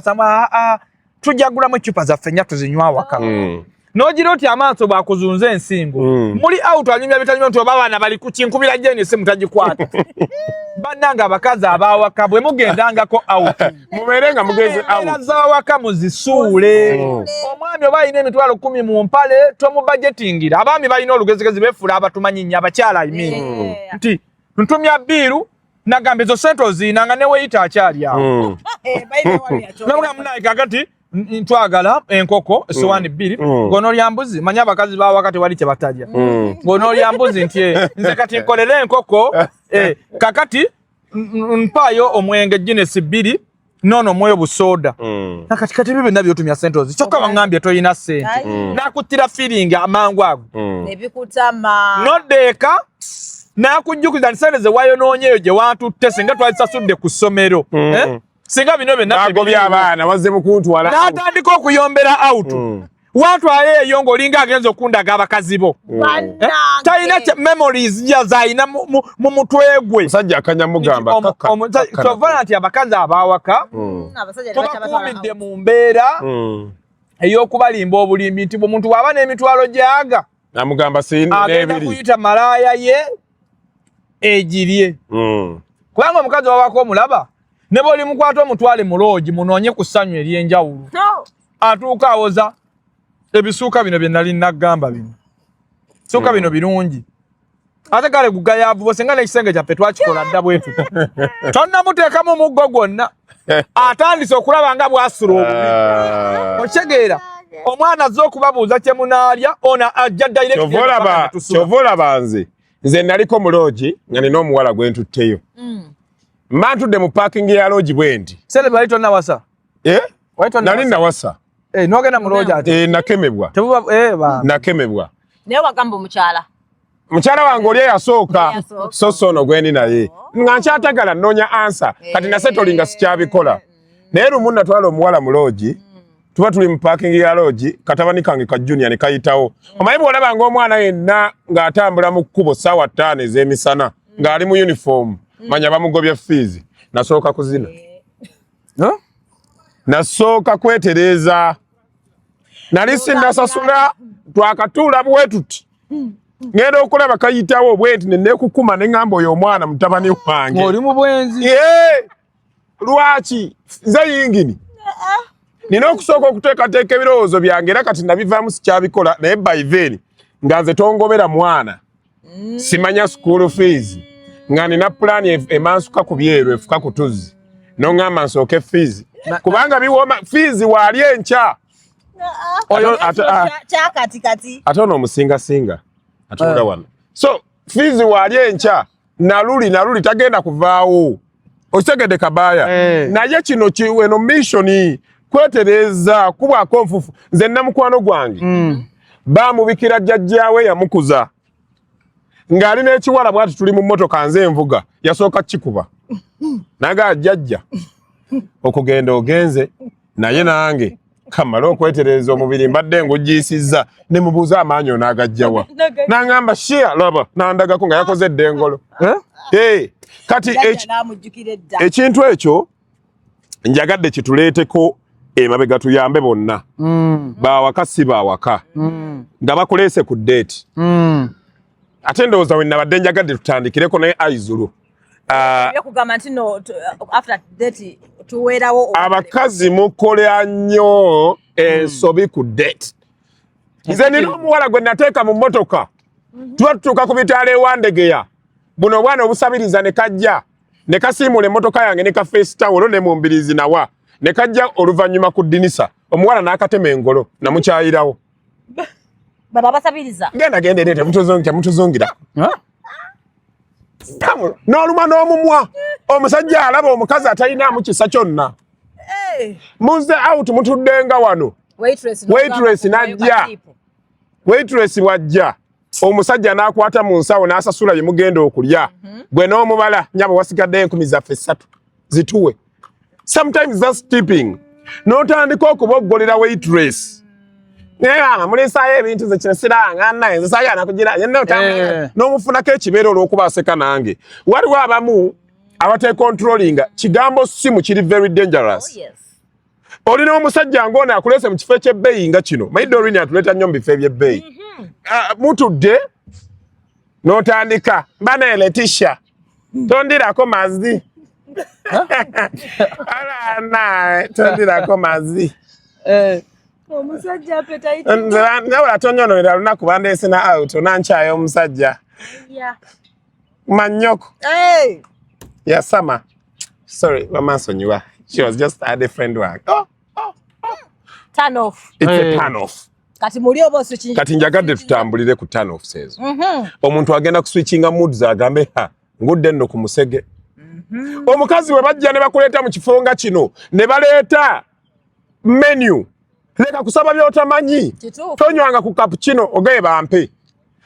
tujja gulamu ecupa zaffe nnya tuzinywa waka. N'ogira oti amaaso bwakuzunza ensingo. Muli out anyumya bitanyumya nti oba abaana bali ku kinkubira gye n'essimu tagikwata. Bannange abakazi abawaka bwe mugendangako out. Mubeere nga mugeze out. Era z'awaka muzisuule. Omwami oba alina emitwalo 10 mu mpale tomubudgetingira. Abaami balina olugezigezi beefuula abatumanyi nnyo abakyala ayimini. Nti ntumya bbiiru nagamba ezo ssente oziinanga ne weeyita akyali awo. N'omugaa munnaye kakati ntwagala enkoko essowaani 2 ng'onoolya mbuzi manya abakazi b'awaka tewali kye batalya. Ng'onoolya mbuzi nti nze kati nkolere enkoko kakati mpaayo omwenge Guinness 2 noono mweyo busooda. Nakati kati byo byonna byotumya ssente ozi kyokka baŋŋambye toyina ssente. N'akuttira feeling amangu ago. Nebikutama. Noddeeka n'akujjukiza nti ssente ze wayonoonyeeyo gye watutte singa twazisasudde ku ssomero. Singa bino byonna agobya abaana wazze mukuntwala. N'atandika okuyombera out. Watwale eyo ng'olinga agenza okundaga abakazi bo. Talina memories yazayina mu mutwe gwe. Musajja akanya mugamba tovana nti abakazi abawaka tubakuumidde mu mbeera ey'okubalimba obulimbi nti omuntu bw'aba n'emitwalo gy'aga namugamba agenda kuyita malaaya ye egirye. Kubanga omukazi wawaka omulaba ne bw'oli mukwata omutwale mu loogi munoonye ku ssanyu ery'enjawulo. Atuuka awoza ebisuuka bino bye nali nagamba bino. Bisuuka bino birungi. Ate kale gugayaavu bo singa n'ekisenge kyaffe twakikola dda bwetu. Tonnamuteekamu muggo gwonna. Atandise okulaba nga bw'asula obubi. Okitegeera omwana azze okubabuuza kye munaalya ono ajja direct. Kyova olaba nze naliko mu loogi nga nina omuwala gwe ntutteyo. Mantudde mu parking ya loogi bwe ndi. Sele bali tonnawasa? Nali nawasa. N'ogenda mu loogi ate? Nakemebwa. Nakemebwa. Naye wagamba omukyala? Mukyala wange oli eyasooka so ono gwe ndi naye. Nga nkyatagala nnoonya ansa kati nasetolinga sikyabikola. Naye lumu natwala omuwala mu loogi tuba tuli mu parking ya loogi katabani kange ka junior ne kayitawo. Omanyi bw'olaba ng'omwana yenna ng'atambula mu kkubo ssaawa 5 ez'emisana ng'ali mu uniform. Manya bamugobye fees. Nasooka kuzina. Nasooka kwetereeza. Nali sindasasula twakatuula bwe tuti. ngenda okulaba kayitawo bwenti nekukuma neŋŋamba oyo omwana mutabani wange oli mu bwenzi lwaki nze yingini nina okusooka okuteekateeka ebirowoozo byange era kati nabivaamu sikyabikola naye by then nga nze tongobera mwana simanya school fees nga nina pulaani emansuka ku byeru efuka ku tuzzi noŋŋamba nsooke fees kubanga biwooma fees waali enkya ate ono omusingasinga atunda wano so fees waali enkya naluli tagenda kuvaawo okitegedde Kabaaya naye kino eno mission kwetereza kubwako nfufu nze namukwano gwange bamubikira jjajjaawe yamukuza ng'ali n'ekiwala bwati tuli mu mmotoka nze envuga yasooka kikuba naga jjajja okugenda ogenze naye nange kamala okwetereza omubiri mbadde ng'ogiisizza ne mubuuza amaanyi onaagajjawa n'aŋŋamba shia laba n'andagako nga yakoze eddengolo kati ekintu ekyo njagadde kituleeteko emabega tuyambe bonna baawaka si baawaka nga bakuleese ku date ate ndowooza we nabadde njagadde tutandikireko naye aizulu abakazi mukolera nnyo ensobi ku date nze nina omuwala gwe nateeka mu mmotoka tuba tutuuka ku bitaala ewandegeya buno obwana obusabiriza ne kajja ne kasiimula emmotoka yange ne kafeesitawolo ne mumbirizi nawa ne kajja oluvannyuma ku ddinisa omuwala n'akatema engolo namukyayirawo baba basabiriza genda temutuzungira n'oluma n'omumwa omusajja alaba omukazi atalinaamu kisa kyonna muze out mutuddenga wano waitress bw'ajja omusajja n'akwata mu nsawo n'asasula bye mugenda okulya gwe n'omubala nyabo wasigadde 10 zaffe 3 zituwe sometimes that's tipping n'otandika okuboggolera waitress mulinsaayo ebintu ze kino siranga naye nze saagala kugira n'omufunako ekibeera olw'okuba aseka nange waliwo abamu abatekontrolinga kigambo simu kiri very dangerous olina omusajja ng'ono akulese mu kifo eky'ebbeeyi nga kino mayidde olwini atuleeta nnyo mu bifo eby'ebbeeyi mutudde n'otandika bana Letitia tondirako mazzi alana tondirako mazzi omusajja appetite nabula tonyonolera lunaku bandeese na out onankyayo omusajja manyoko yasama sorry mamansonyiwa she was just a different one turn off it's a turn off kati muli obo switching kati njagadde tutambulire ku turn off sezo omuntu agenda ku switchinga moods agambe ngudde nno ku musege omukazi we bajja ne bakuleeta mu kifonga kino ne baleeta menu leka kusaba by'otamanyi tonywanga ku cappuccino ogaye bampe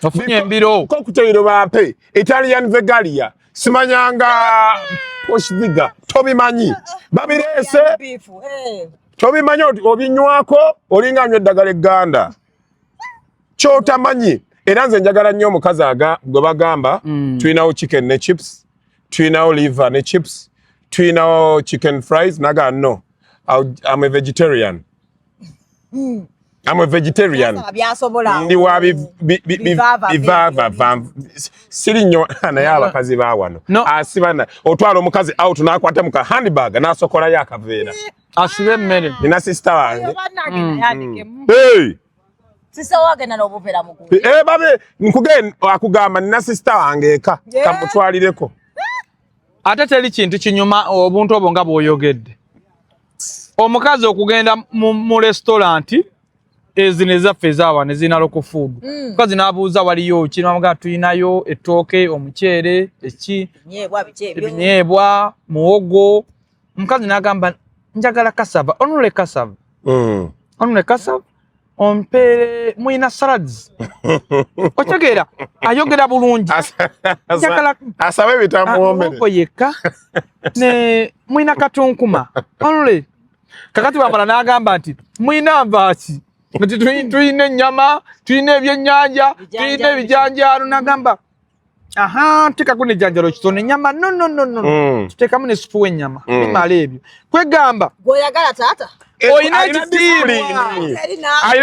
ofunye embiro cocktail bampe Italian vegalia simanyanga oshviga tobimanyi babireese tobimanyi obinywako olinga anywye eddagala egganda kyotamanyi era nze njagala nnyo omukazi gwe bagamba tulinawo chicken ne chips tulinawo liver ne chips tulinawo chicken fries naga no I'm a vegetarian I'm a vegetarian. Ndi wa bivava siri nnyo naye abakazi ba wano asibana otwala omukazi out n'akwata mu ka handbag n'asokola yakaveera asibe emmere nina sister wange sister wange n'obuvera mukulu babe nkugenda akugamba nina sister wange eka kamutwalireko ate teri kintu kinyuma obuntu obwo nga bw'oyogedde omukazi okugenda mu restaurant ezino ezaffe ezaawana ezirina local food mukazi n'abuuza waliyo ki n'amugamba tulinayo ettooke omuceere ebinyeebwa muwogo omukazi n'agamba njagala kasava onule kasava ompeere muyina salads otegeera ayogera bulungi asaba ebitamuwombere yekka ne muyina katunkuma onule kakati bamala n'agamba nti muyina nvaaki nti tuyina ennyama tuyina ebyennyanja tuyina ebijanjaalo n'agamba aha tika kune janjalo kitone nyama no tuteka mune supu w'ennyama bimala ebyo kwegamba goyagala tata oyina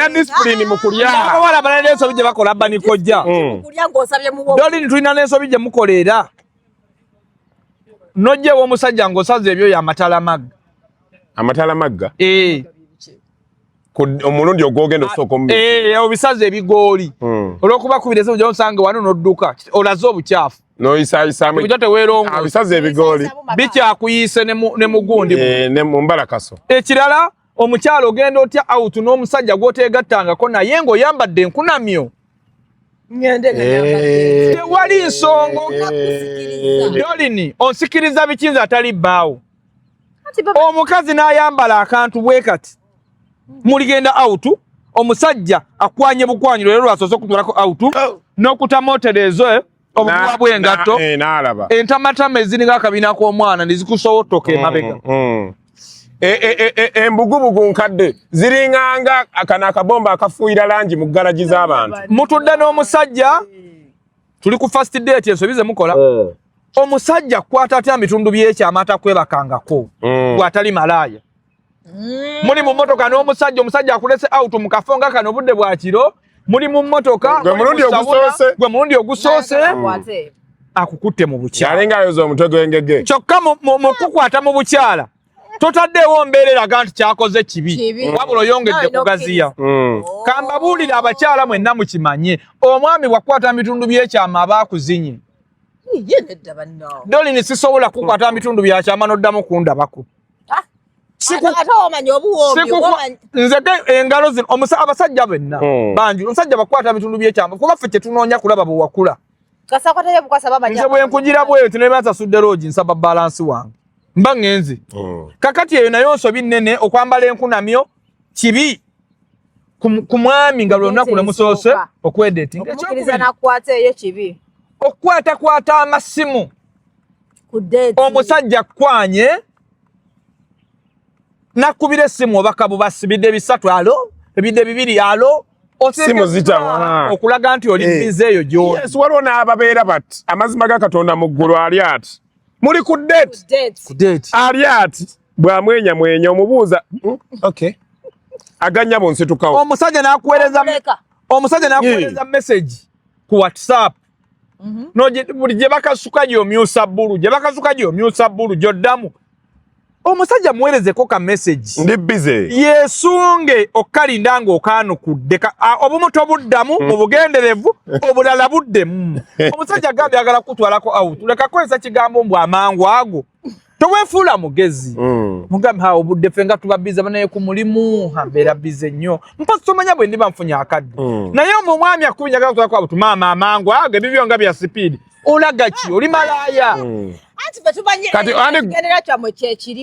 discipline mu kulya abawala balala ensobi gye bakola bani kojja kulya ng'osabye mu bwo doli tulina n'ensobi gye mukolera nojjewo omusajja ng'osaza ebyo y'amatala magga omulundi ogwogenda osooka obisaza ebigooli olw'okuba kubirese ojja osange wano n'odduka olaze obukyafu n'oyisaayisamu ebyo teweerongo bisaza ebigooli bikyakuyise ne mugundi ne mu mbalakaso ekirala omukyalo ogenda otya out n'omusajja gw'oteegattangako naye ng'oyambadde enkunamyo tewali nsongo dolini onsikiriza bikinza atali bbaawo omukazi n'ayambala akantu bwe kati muligenda out omusajja akwanye bukwanyi lero lwasoose okutwalako out n'okutamoterezo obuguwa bw'engatto entamatama eziringa akabiina k'omwana nezikusowotoka emabega embugubugu nkadde ziringanga akana akabomba akafuuyira langi mu garaji z'abantu mutudde n'omusajja tuli ku first date ensobi ze mukola omusajja kwata atya bitundu by'ekyama atakwebakangako bw'atali malaaya muli mu mmotoka n'omusajja omusajja akulese out mu kafo nga kano obudde bwa kiro muli mu mmotoka gwe mulundi ogusoose akukutte mu bukyala yalinga ayoza omutwe gw'engege kyokka mu kukwata mu bukyala totaddeewo mbeera eraga nti kyakoze kibi wabula oyongedde kugaziya kambabuulira abakyala mwenna mukimanye omwami bwakwata bitundu by'ekyama aba akuzinye doli nisisobola kukwata bitundu byakyama n'oddamu kundabako nzeke engalo zino abasajja benna bangi omusajja bakwata bitundu by'ekyama kuba ffe kyetunoonya kulaba bwe wakula nze bwe nkugira bweyo tinemasasudde loogi nsaba balansi wange mba ngenzi kakati eyo nayo nsobi nnene okwambala enkunamyo kibi ku mwami nga lunaku lemusoose okwedetinga okwatakwata amasimu omusajja kwanye nakubira essimu obaka bubasibidde bisatu alo ebidde bibiri alo simu zitawa okulaga nti oli bize eyo gy'oli waliwo n'ababeera bati amazima ga Katonda mu ggulu ali ati muli ku date ali ati bwamwenyamwenya omubuuza aganya bonsitukawo omusajja n'akuweereza message ku WhatsApp buli gye bakasuka gy'omyusa bbulu gy'oddamu omusajja muweerezeko ka message ndi busy yeesunge okalinda ng'okaanukudde obumuto buddamu obugenderevu obulala buddemu omusajja agambye agala kutwalako out leka kozesa kigambo mbw amangu ago toweefuula mugezi mugambe obudde ffe nga tuba bize banaye ku mulimu mbeera bize nnyo mpasi tomanya bwe ndiba nfunye akadde naye omumwami akubinja agala kutwalako out maama amangu ago ebibyo nga bya sipiidi olaga ki oli malaaya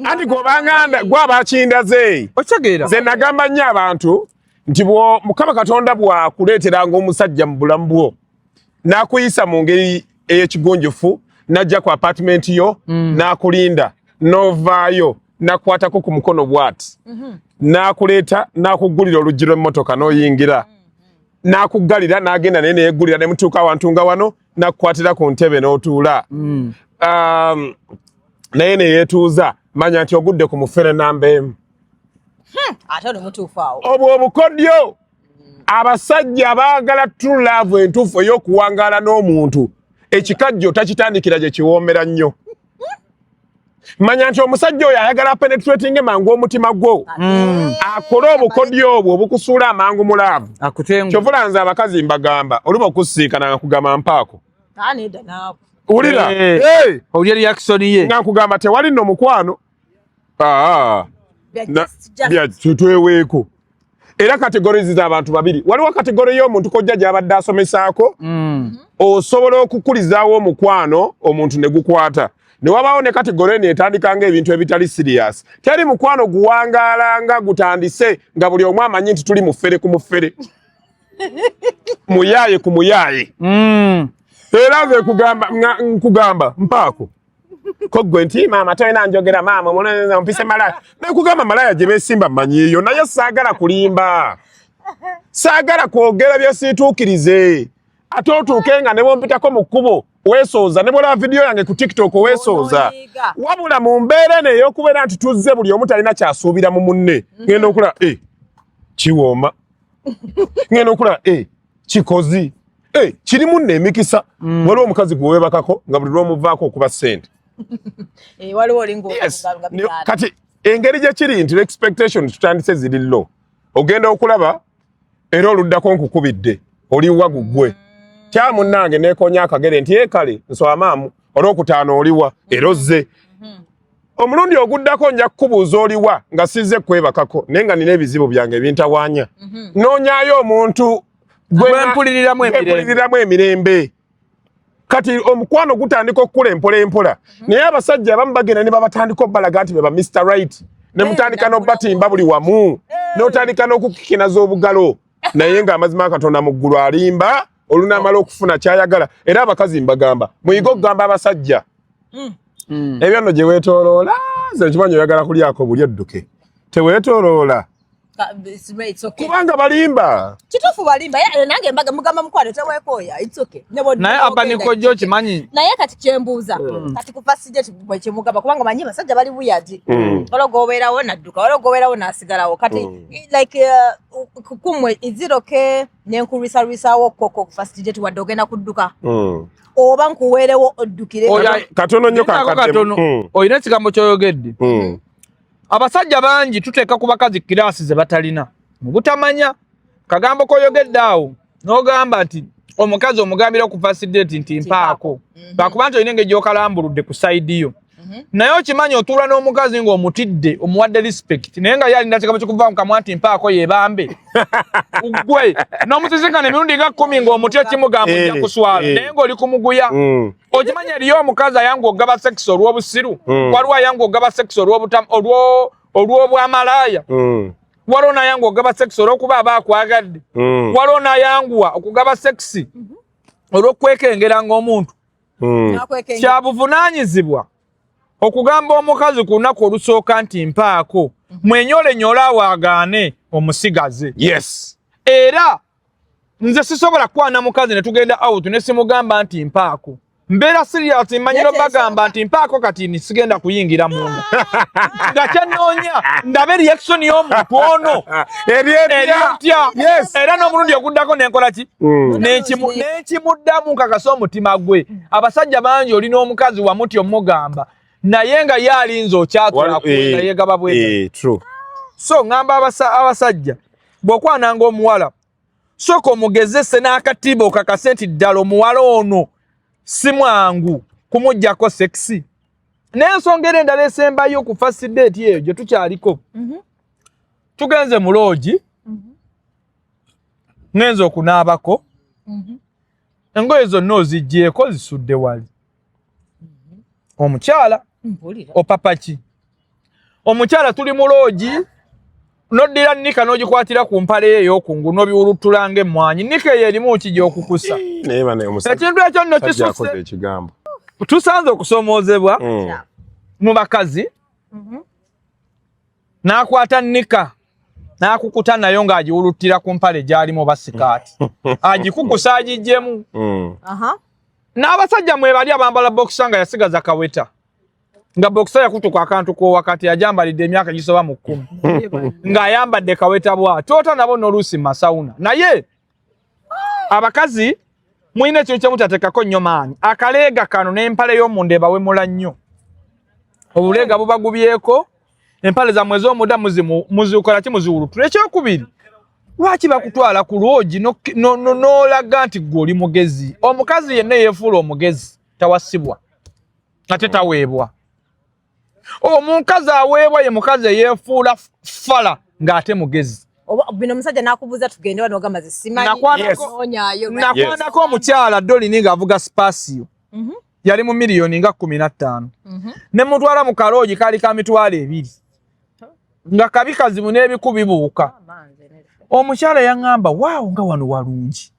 anti gwobanganda gwabakindaze okitegeera ze nagamba nnyo abantu nti Mukama Katonda bwakuleeteranga omusajja mu bulamu bwo n'akuyisa mu ngeri ey'ekigonjofu n'ajja ku apartment yo n'akulinda n'ovaayo n'akwatako ku mukono bw'ati n'akuleeta n'akugulira oluggi lw'emmotoka n'oyingira n'akuggalira n'agenda naye neyeggulira ne mutuuka awantu nga wano n'akukwatira ku ntebe n'otuula naye neyeetuuza manya nti ogudde ku mufere namba emu obwo obukodyo abasajja baagala true love entuufu ey'okuwangaala n'omuntu ekikajjo takitandikira gye kiwoomera nnyo manya nti omusajja oyo ayagala penetrating mangu omutima gwo akole obukodyo obwo obukusuula amangu mu laavu kyovula nze abakazi mbagamba oluba okusiikana nga kugamba mpaako ulira owulya reaction ye nga nkugamba tewali nno mukwano tutweweeko era kategorizi z'abantu babiri waliwo kategori y'omuntu kojja gy'abadde asomesaako osobola okukulizaawo omukwano omuntu ne gukwata ne wabaawo ne kategori eno etandikanga ebintu ebitali serious teri mukwano guwangaalanga gutandise nga buli omu amanyi nti tuli mufere ku mufere muyaaye ku muyaaye era nze nkugamba mpaako ko gwe nti maama toyina njogera maama ompise malaya nekugamba malaya gye beesimba mmanyiiyo naye saagala kulimba saagala kwogera byesiituukirize ate otuuke nga ne bompitako mu kkubo weesooza ne bwolaba vidiyo yange ku TikTok weesooza wabula mu mbeera eno ey'okubeera nti tuzze buli omu talina kyasuubira mu munne ngenda okulaba kiwooma ngenda okulaba kikozi kirimu nno emikisa waliwo omukazi gwe weebakako nga buli lw'omuvaako okuba ssente kati engeri gye kiri nti expectation tutandise ziri low ogenda okulaba era oluddako nkukubidde oli wagu gwe kya munnange neekonya akagere nti kale nswa maamu olwokutaano oliwa era ozze omulundi oguddako nja kukubuuza oliwa nga sizze kwebakako naye nga nina ebizibu byange ebintawaanya noonyaayo omuntu gwempuliriramu emirembe kati omukwano gutandika okukula empola naye abasajja abamu bagenda ne babatandika obbalaga nti be ba Mr. Right ne mutandika n'obbatimba buli wamu n'otandika n'okukikinaza obugalo naye ng'amazima Katonda mu ggulu alimba olunaamala okufuna kyayagala era abakazi mbagamba muyige okugamba abasajja ebyo nno gye weetooloola ze nkimanyi oyagala kulyako buli edduke teweetooloola kubanga balimba kituufu balimba nange mbaga mugamba mukwano teweekooya naye abaniko gyo kimanyi naye kati kyembuuza kati kufa sijja kyemugamba kubanga manyi basajja bali buyagi waliwo obeerawo nadduka waliwo obeerawo n'asigalawo kati like kumwe iziroke nenkulisalisaawo okoko kufa sijja tiwadde ogenda kudduka oba nkuweerewo oddukire katono nnyo kakatono olina ekigambo ky'oyogedde abasajja bangi tuteeka ku bakazi kiraasi ze batalina mu butamanya kagambo koyogedde awo n'ogamba nti omukazi omugambira ku first date nti mpaako lwakuba nti olina engeri gy'okalambuludde ku sayidi yo naye okimanyi otuula n'omukazi ng'omutidde omuwadde respect naye nga yalinda kigambo ky'okuva mu kamwa nti mpaako yeebambe gwe n'omusisinkana emirundi nga 10 ng'omutya kimugamba ojja kuswala naye ng'oli kumuguya okimanyi eriyo omukazi ayanga ogaba sex olw'obusiru waliwo ayanga ogaba sex olw'obwamalaaya waliwo n'ayanga ogaba sex olw'okuba aba akwagadde waliwo n'ayanguwa okugaba sex olw'okwekengera ng'omuntu kyabuvunaanyizibwa okugamba omukazi ku lunaku olusooka nti mpaako mwenyolenyola awaagaane omusigaze era nze sisobola kwana mukazi ne tugenda out ne simugamba nti mpaako mbeera serious mmanyiro bagamba nti mpaako kati nisigenda kuyingira munda nga kyenoonya ndabe reaction y'omuntu ono eryetya era n'omulundi oguddako nenkola ki nekimuddamu nkakasa omutima gwe abasajja bangi olina omukazi wamuti omugamba naye nga ye alinza okyatula kuwenda yegaba bwe so ngamba abasajja bw'okwananga omuwala sooka omugezese n'akatiba okakase nti ddala omuwala ono si mwangu kumuggyako sexy n'ensonga era endala esembayo ku first date eyo gye tukyaliko tugenze mu loogi ngenze okunaabako engoye zonna oziggyeko zisudde wali omukyala opapaki omukyala tuli mu loogi noddira nika n'ogikwatira ku mpale ye ey'okungu n'obiwulutulanga emmwanyi nika eyo erimu ki gy'okukusa ekintu ekyo nno kisuse tusanze okusoomoozebwa mu bakazi n'akwata nika n'akukuta nayo ng'agiwulutira ku mpale gy'alimu oba sikaati agikukusa agiggyemu n'abasajja mwe bali abambala bokisa nga yasigaza kaweta nga bokisa yakutuka akantu ko wakati ajambalidde emyaka gisoba mu 10 nga ayambadde kaweta bwa tota nabo n'oluusi masawuna naye abakazi mwine ekyo kyemutateekako nnyo maanyi akaleega kano n'empale y'omunde bawemula nnyo obuleega bubagubyeko empale zammwe ez'omunda muzikola ki muziwulutula ekyokubiri lwaki bakutwala ku lwogi n'olaga nti gwe oli mugezi omukazi yenna yeefuula omugezi tawasibwa ate taweebwa omukazi aweebwa ye mukazi eyeefuula fala ng'ate mugezi bino omusajja n'akubuuza tugende wano ogamba zisimanyi nakwanako omukyala dolini ng'avuga spasio yali mu miliyoni nga 15 ne mutwala mu kaloogi kaali ka mitwalo 2 nga kabi kazibu n'ebiku bibuuka omukyala yaŋŋamba waawo nga wano walungi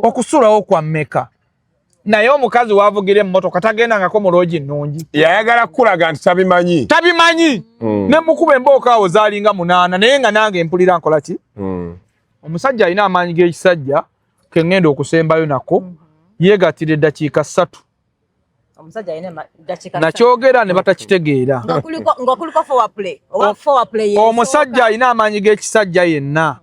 okusulawo kwa mmeka naye omukazi wavugira emmotoka tagendangako mu loogi nnungi yayagala kukulaga nti tabimanyi ne mukuba embooka awo zaalinga 8 naye nga nange mpulira nkola ki omusajja alina amaanyi g'ekisajja kengendo okusembayo nako yegatire dakiika 3 omusajja ayina dakiika nakyogera ne batakitegeera ngakuliko forward play omusajja ayina amaanyi g'ekisajja yenna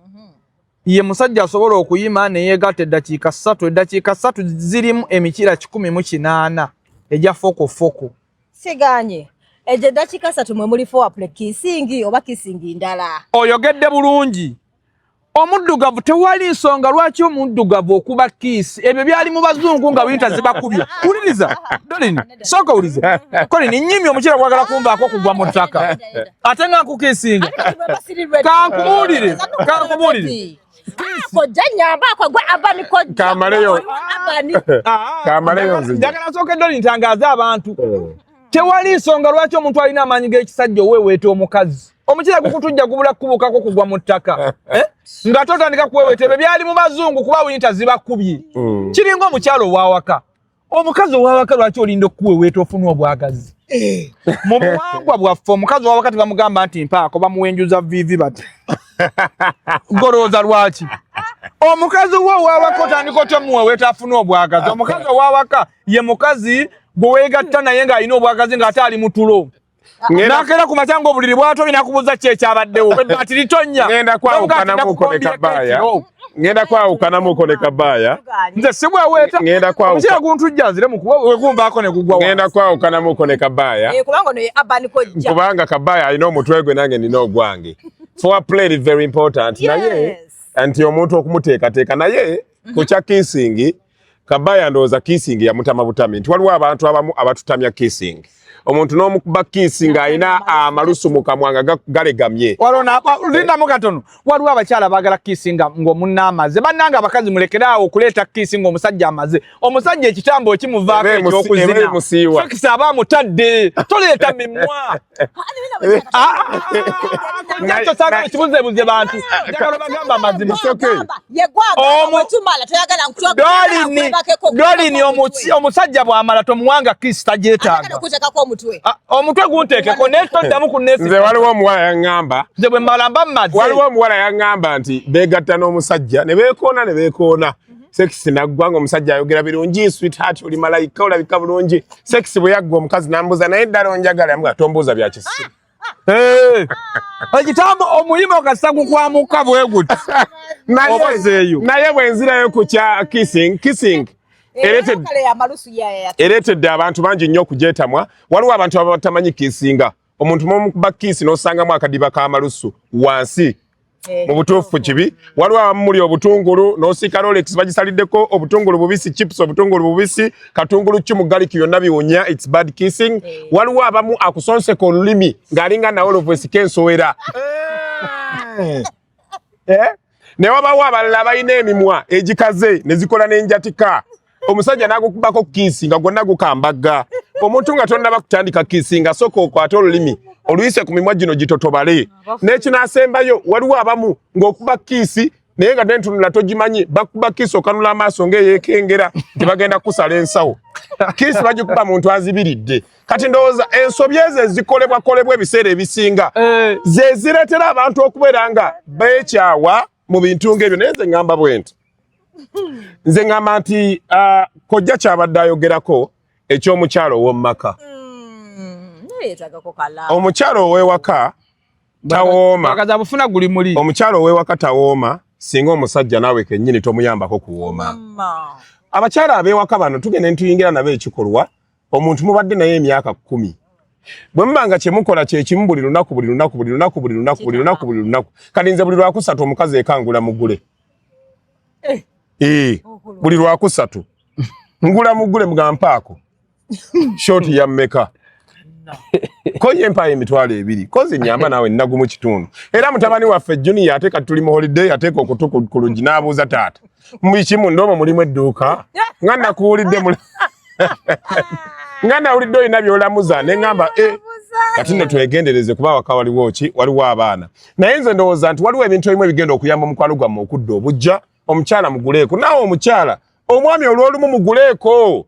ye musajja asobola okuyima ne yeegatta eddakiika 3 eddakiika 3 zirimu emikira 18 egya foko siganye eje dakiika 3 mwe muli forward play kissing oba kissing ndala oyogedde bulungi omuddugavu tewali nsonga lwaki omuddugavu okuba kiisi ebyo byali mu bazungu nga winta zibakubya uliriza dolini soka ulize kolini nyimye omukira kwagala kumbaako kugwa mu ttaka ate nga nkukiisinga kankubulire kojja nyamba akagwa abani kojja kamaleyo njagala nsooke dolini ntangaaza abantu tewali nsonga lwaki omuntu alina amaanyi g'ekisajja oweeweeta omukazi omukira gukutujja gubula kubukako kugwa mu ttaka nga totandika kuweweeta ebyo byali mu bazungu kuba winta zibakubye kiringa omukyalo owawaka omukazi owawaka lwaki olinda okuweweeta ofuna obwagazi mu buwangwa bwaffe omukazi owawaka tebamugamba nti mpaako bamuwenjuza vivi bati golooza lwaki omukazi wo owawaka otandika otemuweweeta afuna obwagazi omukazi owawaka ye mukazi gwe weegatta naye ng'alina obwagazi ng'ate ali mu tulo nakera ku matanga obuliri bwatobye nakubuuza ki ekyabaddewo ati litonya ngenda kwawukanamuko ne Kabaaya nze si bweweeta omusira guntujja nzire wegumbaako ne gugwa ngenda kwawukanamuko ne Kabaaya kubanga Kabaaya alina omutwe gwe nange nina ogwange forward play is very important naye anti omuntu okumuteekateeka naye ku kya kissing Kabaaya ndowooza kissing yamutama butami nti waliwo abantu abamu abatutamya kissing omuntu n'omukuba kissing ayina amalusu mu kamwa nga galegamye lindamu katono waliwo abakyala baagala kissing ng'omunna amaze bannanga abakazi mulekeraawo okuleeta kissing omusajja amaze omusajja ekitambo ekimuvaako ekyokuzina fekisa aba amutadde toleeta mimwa nakyo saagala kibuzeebuze bantu njagala bagamba amazima dolini omusajja bw'amala tomuwanga kiss tagyetaaga omutwe gunteekeko naye toddamu kunneesi nze waliwo omuwala yaŋŋamba nze bwe mmalamba mmaze waliwo omuwala yaŋŋamba nti beegatta n'omusajja ne beekoona sekisi naggwa ng'omusajja ayogera birungi sweetheart oli malayika olabika bulungi sekisi bwe yaggwa omukazi n'ambuuza naye ddala onjagala yamugamba tombuuza bya kisiru ekitambo omuyima okasa gukwamuka bwe guti obazeeyo naye bwe nzirayo ku kya kissing ereetedde abantu bangi nnyo okugyetamwa waliwo abantu abatamanyi kissinga omuntu mukuba kiisi n'osangamu akadiba k'amalusu wansi mu butuufu kibi waliwo abamu muli obutungulu n'osiika Rolex bagisaliddeko obutungulu bubisi chips obutungulu bubisi katungulu kimugaliki byonna biwonya it's bad kissing waliwo abamu akusonseka olulimi ng'alinga nawe lovesika ensowera ne wabawo abalala abalina emimwa egikaze ne zikola n'enjatika omusajja n'agukubako kiisi nga gwonna gukambaga omuntu nga tonnaba kutandika kiisi nga sooka okwate olulimi oluyise ku mimwa gino gitotobale n'ekinaasembayo waliwo abamu ng'okuba kiisi naye nga nentunula togimanyi bakuba kiisi okanula amaaso ng'eyeekengera tebagenda kusala ensawo kiisi bagikuba muntu azibiridde kati ndowooza ensobi ezo ezikolebwakolebwa ebiseera ebisinga ze zireetera abantu okubeera nga beekyawa mu bintu ng'ebyo naye nze ŋŋamba bwe nti nze ngamba nti kojja kyabadde ayogerako ekyomukyalo ow'omumaka omukyalo ow'ewaka tawooma omukyalo ow'ewaka tawooma singa omusajja naawe kennyini tomuyambako kuwooma abakyala ab'ewaka bano tugende ntuyingira nabo ekikolwa omuntu mubadde naye emyaka 10 bwe mubanga kyemukola kyekimu buli lunaku kati nze buli lwakusatu omukazi ekangula mugule buli lwakusatu ngula mugule mugampaako shoti ya mmeka koye empayo emitwalo 2 kozi nyamba nawe nnagu mu kitundu era mutabani waffe Junior ateeka tuli mu holiday ateeka okutukulungi n'abuuza taata mukimu ndomo mulimu edduuka nga nakuwulidde nga nawulidde olina byolamuza ne ŋŋamba kati nno twegendereze kuba waka waliwo abaana naye nze ndowooza nti waliwo ebintu ebimu ebigenda okuyamba omukwano gwamme okudda obujja omukyala muguleeko naawe omukyala omwami olw'olumu muguleeko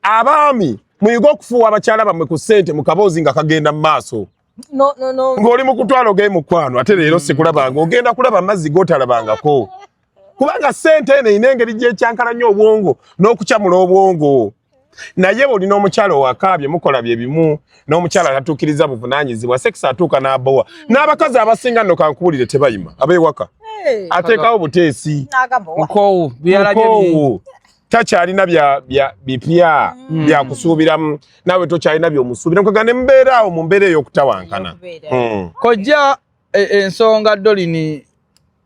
abaami muyiga okufuuwa abakyala bammwe ku ssente mu kaboozi nga kagenda mu maaso ng'oli mu kutwala ogemukwano ate leero sikulabanga ogenda kulaba amazzi g'otalabangako kubanga sente ene inengeri gye kyankalanya obwongo n'okukyamula obwongo. Naye olina omukyalo wakaabye mukola bye bimu n'omukyala atatuukiriza buvunaanyizibwa sex atuuka n'abowa n'abakazi abasinga nno kankuwulire tebayima abeewaka ateekawo buteesi mukoowu takyalina bipya byakusuubiramu naawe tokyalina by'omusuubira nkaga ne mubeera awo mu mbeera ey'okutawankana. Kojja ensonga Dolini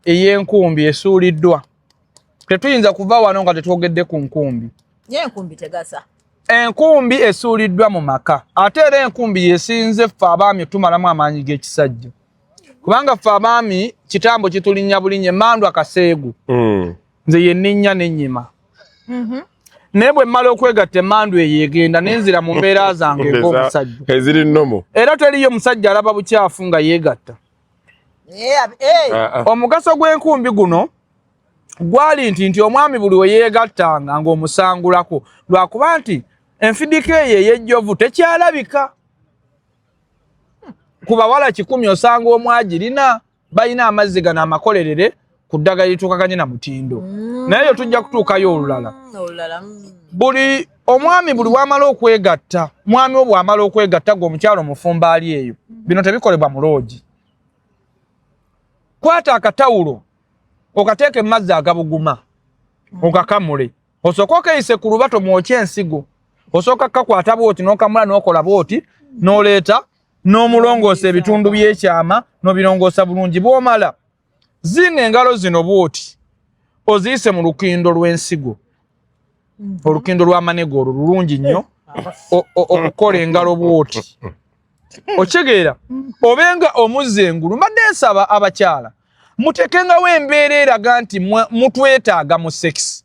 ey'enkumbi esuuliddwa tetuyinza kuva wano nga tetwogedde ku nkumbi. Enkumbi tegasa. Enkumbi esuuliddwa mu maka ate era enkumbi yesinze ffe abaami tumalamu amaanyi g'ekisajja kubanga ffe abaami kitambo kitulinnya bulinnya Emmandu Akaseegu nze yenninnya n'ennyima naye bwe mmala okwegatta Emmandu eyo egenda n'enzira mu mbeera zange ng'omusajja eziri nnomo era teriyo musajja alaba bukyafu nga yeegatta. Omugaso gw'enkumbi guno gwali nti omwami buli we yeegattanga ng'omusangulako lwakuba nti enfidiko eyo ey'ejjovu tekyalabika. Ku bawala 100 osanga omwagirina balina amazzi gano amakolerere ku ddagala lituukaganye na mutindo naye yo tujja kutuukayo olulala. Buli omwami buli wamala okwegatta mwami wo bw'amala okwegatta ng'omukyalo omufumba ali eyo bino tebikolebwa mu loogi. Kwata akatawulo okateeka emazzi agabuguma okakamule osooka okeyise ku lubato mwokya ensigo osooka kakwata bwoti n'okamula n'okola bwoti n'oleeta n'omulongoosa ebitundu by'ekyama n'obirongoosa bulungi bw'omala zinga engalo zino bwoti oziyise mu lukindo lw'ensigo olukindo lw'amanego olwo lulungi nnyo okukola engalo bwoti okitegeera obenga omuzza engulu mbadde nsaba abakyala mutekengawo embeera eraga nti mutwetaaga mu sex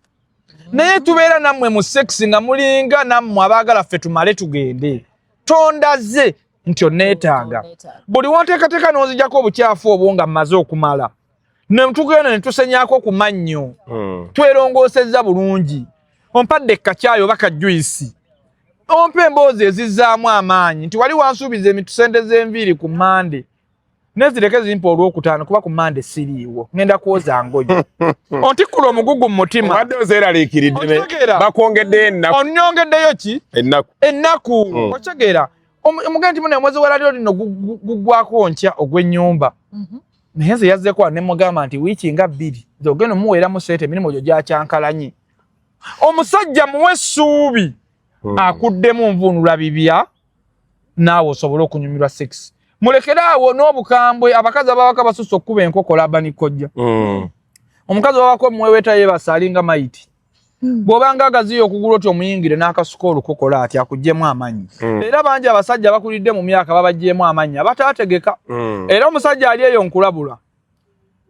naye tubeera nammwe mu sex nga mulinga nammwe abaagala ffe tumale tugende tondaze nti oneetaaga buli wonteekateeka n'onzijjako obukyafu obwo nga mmaze okumala netugenda ne tusenyaako ku mannyo twerongoosezza bulungi ompadde kacaayi oba kajuyisi ompa emboozi ezizzaamu amaanyi nti wali wansuubiza emitusente z'enviiri ku Mande nezireke zimpa olwokutaano kuba ku Mande siriiwo ngenda kwoza ngoyo ontikkula omugugu mu mutima wadde ozeeraliikiridde bakwongeddeyo ennaku onnyongeddeyo ki ennaku okitegeera omugenda nti omwezi wa laaliro lino guggwako nkya ogw'ennyumba naye nze yazzeeko ne mugamba nti wiiki nga 2 nze ogenda omuweeramu sente emirimu egyo gyakyankalanye omusajja muwe essuubi akuddemu nvuunula bibya naawe osobole okunyumirwa sex mulekere awo n'obukambwe abakazi ababaka basusse okkuba enkokola abanikojja omukazi wabako muweweeta yeebasa alinga mayiti bw'obanga agaziyo okugula oti omuyingire n'akasuka olukokola ati akuggyemu amanyi era bangi abasajja bakulidde mu myaka babaggyemu amanyi abataategeka era omusajja ali eyo nkulabula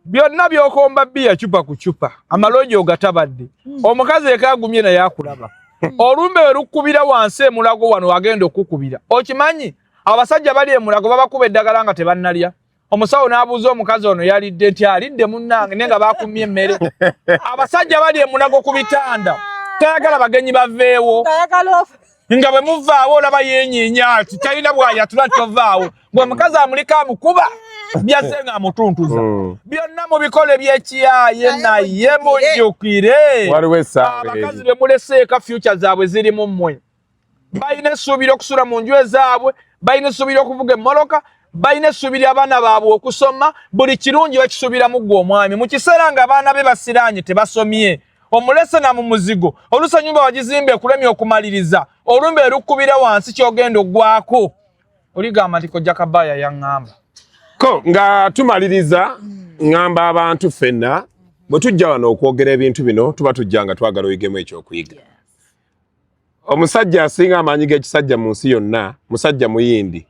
byonna by'okomba bbiya cupa ku cupa amaloogi ogatabadde omukazi ekaagumye naye akulaba olumbe we lukkubira wansi emulago wano wagenda okukubira okimanyi abasajja bali emulago babakuba eddagala nga tebannalya omusawo n'abuuza omukazi ono yalidde nti alidde munnange naye nga baakumye emmere abasajja bali emulago ku bitanda tayagala bagenyi baveewo nga bwe muvaawo olaba yenyiinya ati talina bwayatula tovaawo ng'omukazi amulika amukuba byazze nga amutuntuza byonna mubikole byekiyaye naye mujjukire abakazi be muleseeka future zaabwe ziri mu mmwe balina essuubira okusula mu nju ezaabwe balina essuubira okuvuga emmoloka balina essuubira abaana baabwe okusoma buli kirungi bakisuubiramu ggwe omwami mu kiseera nga abaana be basiraanye tebasomye omulese na mu muzigo oluusi ennyumba wagizimba ekulemye okumaliriza olumbe erukkubira wansi kyogenda oggwako oligamba nti kojja Kabaaya yaŋŋamba ko nga tumaliriza ngamba abantu ffenna bwe tujja wano okwogera ebintu bino tuba tujja nga twagala oyigemu ekyokuyiga omusajja asinga amaanyi g'ekisajja mu nsi yonna musajja muyindi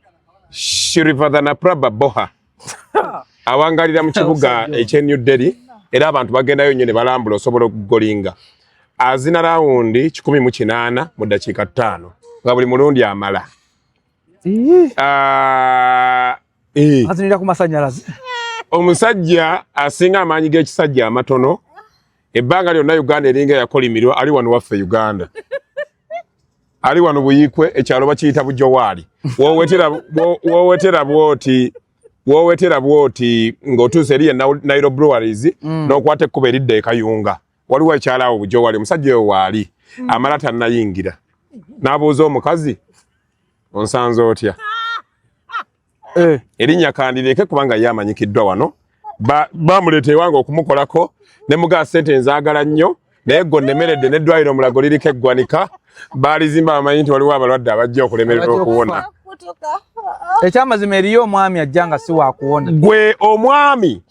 Shirivadhanaprabha Boha awangalira mu kibuga ekye New Delhi era abantu bagendayo nnyo ne balambula osobola okugolinga azina rawundi 18 mu ddakiika 5 nga buli mulundi amala azinira ku masannyalaze omusajja asinga amaanyi g'ekisajja amatono ebbanga lyonna Uganda eringa yakolimirwa ali wano waffe Uganda ali wano Buyiikwe ekyalo bakiyita Bujowaali woowetera bwoti wowetera bwoti ng'otuuse eri Nairobi Breweries n'okwata ekkubo eridda e Kayunga waliwo ekyala awo bujo wali omusajja oyo waali amala tannayingira n'abuuza omukazi onsanze otya erinnya kandireke kubanga ye amanyikiddwa wano bamuleeta ewange okumukolako ne mugaa ssente nzaagala nnyo naye gonnemeredde n'eddwaliro omulago liriko eggwanika baalizimba bamanyi nti waliwo abalwadde abajja okulemererwa okuwona ekyamazima eriyo omwami ajja nga si waakuwona gwe omwami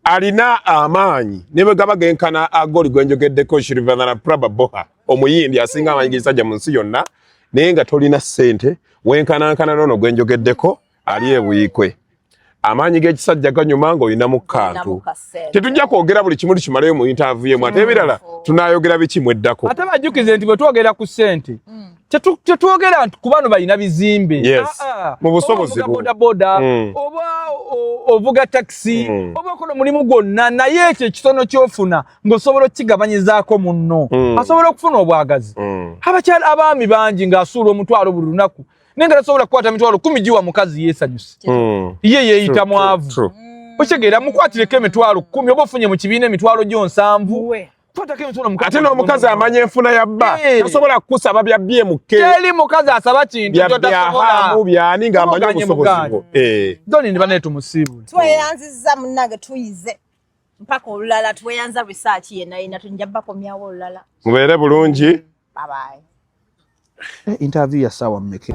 alina amaanyi ne bwe gaba genkana agoli gwenjogeddeko Shirivadhana Prabha omuyindi asinga amanyigiza sajja mu nsi yonna naye nga tolina ssente wenkanankana n'ono gwenjogeddeko ali ebuikwe amaanyi g'ekisajja ganyuma ng'olina mu kantu tetujja kwogera buli kimu tukimalayo mu interview emu ate ebirala tunaayogera bikimu eddako ate bajjukize nti bwe twogera ku ssente tetwogera nti ku bano balina bizimbe mu busobozi bodaboda oba ovuga taxi oba okola mulimu gwonna naye ekyo ekitono ky'ofuna ng'osobola okkigabanyizaako munno asobola okufuna obwagazi abakyala abaami bangi ng'asuula omutwalo buli lunaku naye nga tasobola kukwata mitwalo 10 giwa mukazi yeesanyuse ye yeeyita mwavu okitegeera mukwatireko emitwalo 10 oba ofunye mu kibiina emitwalo gyo 7 ate n'omukazi amanya enfuna ya bba tasobola kukusaba bya BMK teri mukazi asaba kintu byahamu byani ng'amanya obusobozi bwo doni ndi bane tumusiibu tweyanziza munnange tuyize mpaka olulala tweyanza research yenna yina tunja bakomyawo olulala mubeere bulungi bye bye interview ya sawa mmeke